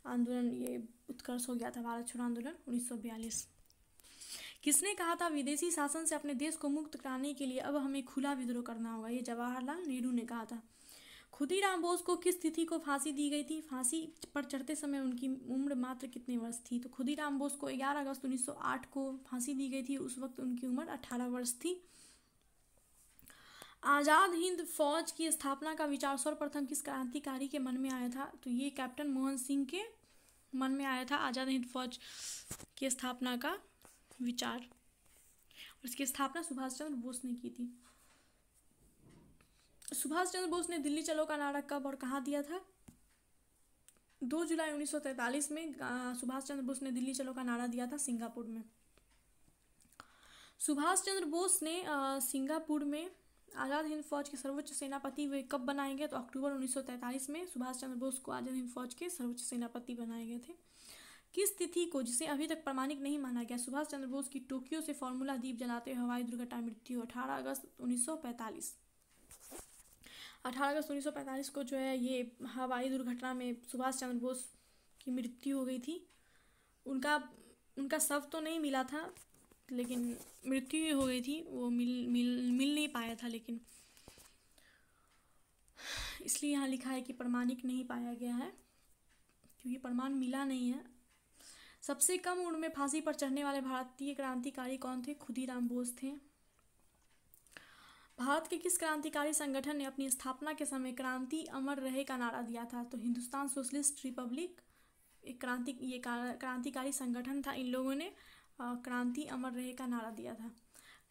आंदोलन ये उत्कर्ष हो गया था, भारत छोड़ो आंदोलन 1942। किसने कहा था विदेशी शासन से अपने देश को मुक्त कराने के लिए अब हमें खुला विद्रोह करना होगा? ये जवाहरलाल नेहरू ने कहा था। खुदीराम बोस को किस तिथि को फांसी दी गई थी? फांसी पर चढ़ते समय उनकी उम्र मात्र कितने वर्ष थी? तो खुदीराम बोस को 11 अगस्त 1908 को फांसी दी गई थी, उस वक्त उनकी उम्र 18 वर्ष थी। आज़ाद हिंद फौज की स्थापना का विचार सर्वप्रथम किस क्रांतिकारी के मन में आया था? तो ये कैप्टन मोहन सिंह के मन में आया था आज़ाद हिंद फौज की स्थापना का विचार, और इसकी स्थापना सुभाष चंद्र बोस ने की थी। सुभाष चंद्र बोस ने दिल्ली चलो का नारा कब और कहाँ दिया था? 2 जुलाई 1943 में सुभाष चंद्र बोस ने दिल्ली चलो का नारा दिया था सिंगापुर में। सुभाष चंद्र बोस ने सिंगापुर में आज़ाद हिंद फौज के सर्वोच्च सेनापति वे कब बनाए गए? तो अक्टूबर 1943 में सुभाष चंद्र बोस को आज़ाद हिंद फौज के सर्वोच्च सेनापति बनाए गए थे। किस तिथि को, जिसे अभी तक प्रमाणिक नहीं माना गया, सुभाष चंद्र बोस की टोक्यो से फार्मूला द्वीप जलाते हुए हवाई दुर्घटना मृत्यु? 18 अगस्त 1945। 18 अगस्त 1945 को जो है ये हवाई दुर्घटना में सुभाष चंद्र बोस की मृत्यु हो गई थी। उनका शव तो नहीं मिला था लेकिन मृत्यु हो गई थी, वो मिल नहीं पाया था, लेकिन इसलिए यहाँ लिखा है कि प्रमाणिक नहीं पाया गया है क्योंकि प्रमाण मिला नहीं है। सबसे कम उम्र में फांसी पर चढ़ने वाले भारतीय क्रांतिकारी कौन थे? खुदीराम बोस थे। भारत के किस क्रांतिकारी संगठन ने अपनी स्थापना के समय क्रांति अमर रहे का नारा दिया था? तो हिंदुस्तान सोशलिस्ट रिपब्लिक एक क्रांतिकारी संगठन था, इन लोगों ने क्रांति अमर रहे का नारा दिया था।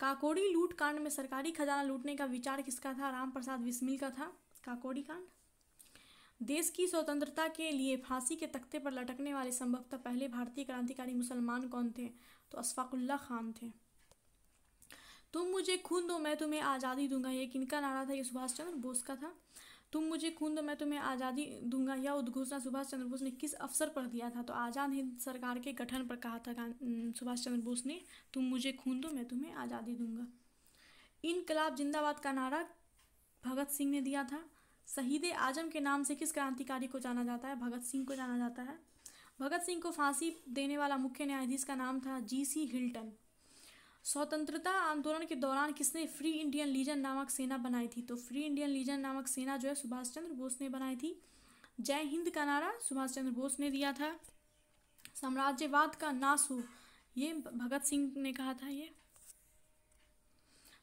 काकोड़ी लूट कांड में सरकारी खजाना लूटने का विचार किसका था? राम प्रसाद बिस्मिल का था काकोड़ी कांड। देश की स्वतंत्रता के लिए फांसी के तख्ते पर लटकने वाले संभवतः पहले भारतीय क्रांतिकारी मुसलमान कौन थे? तो अशफाकुल्लाह खान थे। तुम मुझे खून दो मैं तुम्हें आज़ादी दूंगा, ये किनका नारा था? ये सुभाष चंद्र बोस का था। तुम मुझे खून दो मैं तुम्हें आज़ादी दूंगा, यह उद्घोषणा सुभाष चंद्र बोस ने किस अवसर पर दिया था? तो आज़ाद हिंद सरकार के गठन पर कहा था सुभाष चंद्र बोस ने, तुम मुझे खून दो मैं तुम्हें आज़ादी दूंगा। इनकलाब जिंदाबाद का नारा भगत सिंह ने दिया था। शहीद आजम के नाम से किस क्रांतिकारी को जाना जाता है? भगत सिंह को जाना जाता है। भगत सिंह को फांसी देने वाला मुख्य न्यायाधीश का नाम था G.C. हिल्टन। स्वतंत्रता आंदोलन के दौरान किसने फ्री इंडियन लीजन नामक सेना बनाई थी? तो फ्री इंडियन लीजन नामक सेना जो है सुभाष चंद्र बोस ने बनाई थी। जय हिंद का नारा सुभाष चंद्र बोस ने दिया था। साम्राज्यवाद का नाश हो, ये भगत सिंह ने कहा था। ये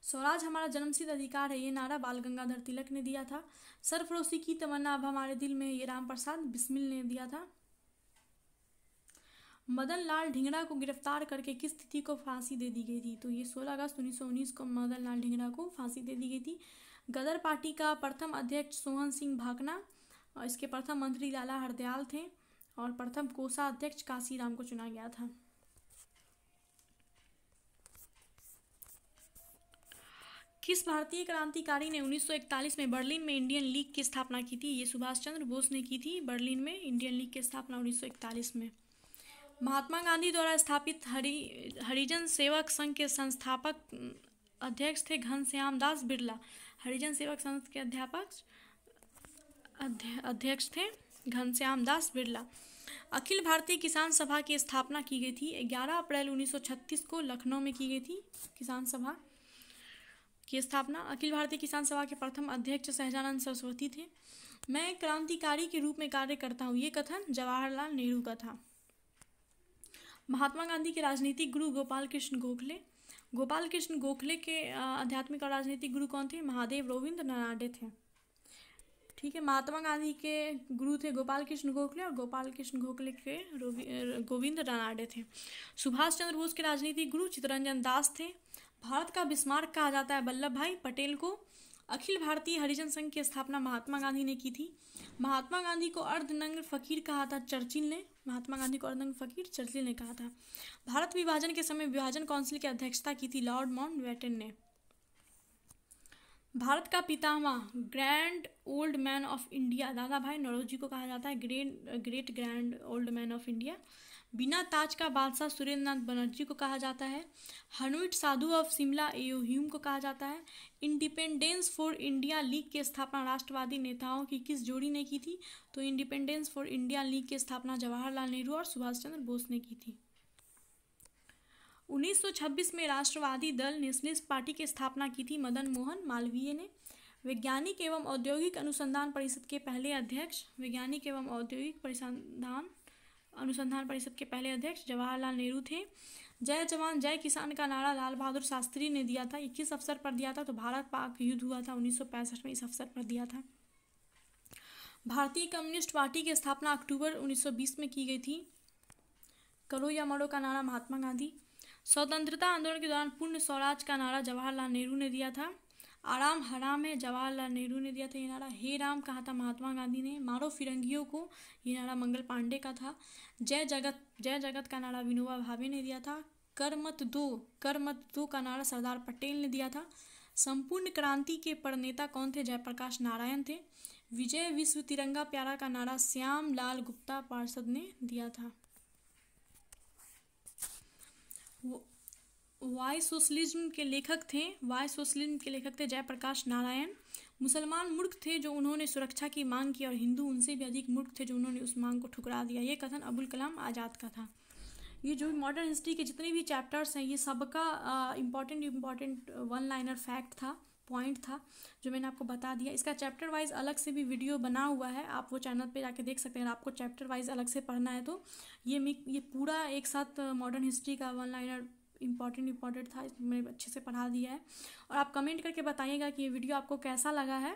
स्वराज हमारा जन्मसिद्ध अधिकार है, ये नारा बाल गंगाधर तिलक ने दिया था। सरफरोशी की तमन्ना अब हमारे दिल में है, ये राम प्रसाद बिस्मिल ने दिया था। मदन लाल ढींगरा को गिरफ्तार करके किस तिथि को फांसी दे दी गई थी? तो ये 16 अगस्त 1919 को मदन लाल ढींगरा को फांसी दे दी गई थी। गदर पार्टी का प्रथम अध्यक्ष सोहन सिंह भाकना और इसके प्रथम मंत्री लाला हरदयाल थे और प्रथम कोषाध्यक्ष काशीराम को चुना गया था। किस भारतीय क्रांतिकारी ने 1941 में बर्लिन में इंडियन लीग की स्थापना की थी? ये सुभाष चंद्र बोस ने की थी बर्लिन में इंडियन लीग की स्थापना 1941 में। महात्मा गांधी द्वारा स्थापित हरिजन सेवक संघ के संस्थापक अध्यक्ष थे घनश्याम दास बिरला। हरिजन सेवक संघ के अध्यक्ष थे घनश्याम दास बिरला। अखिल भारतीय किसान सभा की स्थापना की गई थी 11 अप्रैल 1936 को लखनऊ में की गई थी। किसान सभा की स्थापना। अखिल भारतीय किसान सभा के प्रथम अध्यक्ष सहजानंद सरस्वती थे। मैं क्रांतिकारी के रूप में कार्य करता हूँ, ये कथन जवाहरलाल नेहरू का था। महात्मा गांधी के राजनीतिक गुरु गोपाल कृष्ण गोखले। गोपाल कृष्ण गोखले के आध्यात्मिक और राजनीतिक गुरु कौन थे? महादेव रविंद्र नानाडे थे। ठीक है, महात्मा गांधी के गुरु थे गोपाल कृष्ण गोखले और गोपाल कृष्ण गोखले के गोविंद नानाडे थे। सुभाष चंद्र बोस के राजनीतिक गुरु चित्तरंजन दास थे। भारत का बिस्मार्क कहा जाता है वल्लभ भाई पटेल को। अखिल भारतीय हरिजन संघ की स्थापना महात्मा गांधी ने की थी। महात्मा गांधी को अर्धनग्न फकीर कहा था चर्चिल ने। महात्मा गांधी को अर्धनग्न फकीर चर्चिल ने कहा था। भारत विभाजन के समय विभाजन काउंसिल की अध्यक्षता की थी लॉर्ड माउंटबेटन ने। भारत का पितामह grand old man of India Dadabhai Naoroji को कहा जाता है great grand old man of India. बिना ताज का बादशाह सुरेंद्र नाथ बनर्जी को कहा जाता है। हनुइट साधु ऑफ शिमला एओ ह्यूम को कहा जाता है। इंडिपेंडेंस फॉर इंडिया लीग की स्थापना राष्ट्रवादी नेताओं की किस जोड़ी ने की थी? तो इंडिपेंडेंस फॉर इंडिया लीग की स्थापना जवाहरलाल नेहरू और सुभाष चंद्र बोस ने की थी। 1926 में राष्ट्रवादी दल नेशनलिस्ट पार्टी की स्थापना की थी मदन मोहन मालवीय ने। वैज्ञानिक एवं औद्योगिक अनुसंधान परिषद के पहले अध्यक्ष वैज्ञानिक एवं औद्योगिक अनुसंधान परिषद के पहले अध्यक्ष जवाहरलाल नेहरू थे। जय जवान जय किसान का नारा लाल बहादुर शास्त्री ने दिया था। 21 अवसर पर दिया था, तो भारत पाक युद्ध हुआ था 1965 में, इस अवसर पर दिया था। भारतीय कम्युनिस्ट पार्टी की स्थापना अक्टूबर 1920 में की गई थी। करो या मरो का नारा महात्मा गांधी। स्वतंत्रता आंदोलन के दौरान पूर्ण स्वराज का नारा जवाहरलाल नेहरू ने दिया था। आराम हराम है जवाहरलाल नेहरू ने दिया था ये नारा। हे राम कहा था महात्मा गांधी ने। मारो फिरंगियों को, ये नारा मंगल पांडे का था। जय जगत का नारा विनोबा भावे ने दिया था। कर मत दो का नारा सरदार पटेल ने दिया था। संपूर्ण क्रांति के प्रणेता कौन थे? जयप्रकाश नारायण थे। विजय विश्व तिरंगा प्यारा का नारा श्याम लाल गुप्ता पार्षद ने दिया था। वाई सोशलिज्म के लेखक थे जयप्रकाश नारायण। मुसलमान मूर्ख थे जो उन्होंने सुरक्षा की मांग की और हिंदू उनसे भी अधिक मूर्ख थे जो उन्होंने उस मांग को ठुकरा दिया। ये कथन अबुल कलाम आज़ाद का था। ये जो मॉडर्न हिस्ट्री के जितने भी चैप्टर्स हैं ये सबका इम्पॉर्टेंट वन लाइनर फैक्ट था, पॉइंट था जो मैंने आपको बता दिया। इसका चैप्टर वाइज अलग से भी वीडियो बना हुआ है, आप वो चैनल पे जाके देख सकते हैं। आपको चैप्टर वाइज अलग से पढ़ना है तो ये पूरा एक साथ मॉडर्न हिस्ट्री का वन लाइनर इम्पॉर्टेंट था, इसमें अच्छे से पढ़ा दिया है। और आप कमेंट करके बताइएगा कि ये वीडियो आपको कैसा लगा है।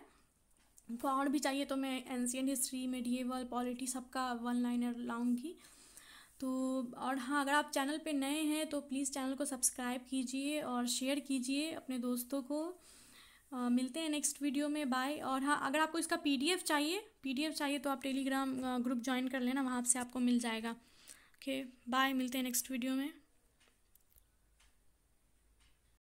तो और भी चाहिए तो मैं एंशिएंट हिस्ट्री, मेडिएवल, पॉलिटी सबका वन लाइनर लाऊंगी। तो और हाँ, अगर आप चैनल पे नए हैं तो प्लीज़ चैनल को सब्सक्राइब कीजिए और शेयर कीजिए अपने दोस्तों को। मिलते हैं नेक्स्ट वीडियो में, बाय। और हाँ, अगर आपको इसका पीडीएफ चाहिए तो आप टेलीग्राम ग्रुप ज्वाइन कर लेना, वहाँ से आपको मिल जाएगा। ओके बाय, मिलते हैं नेक्स्ट वीडियो में।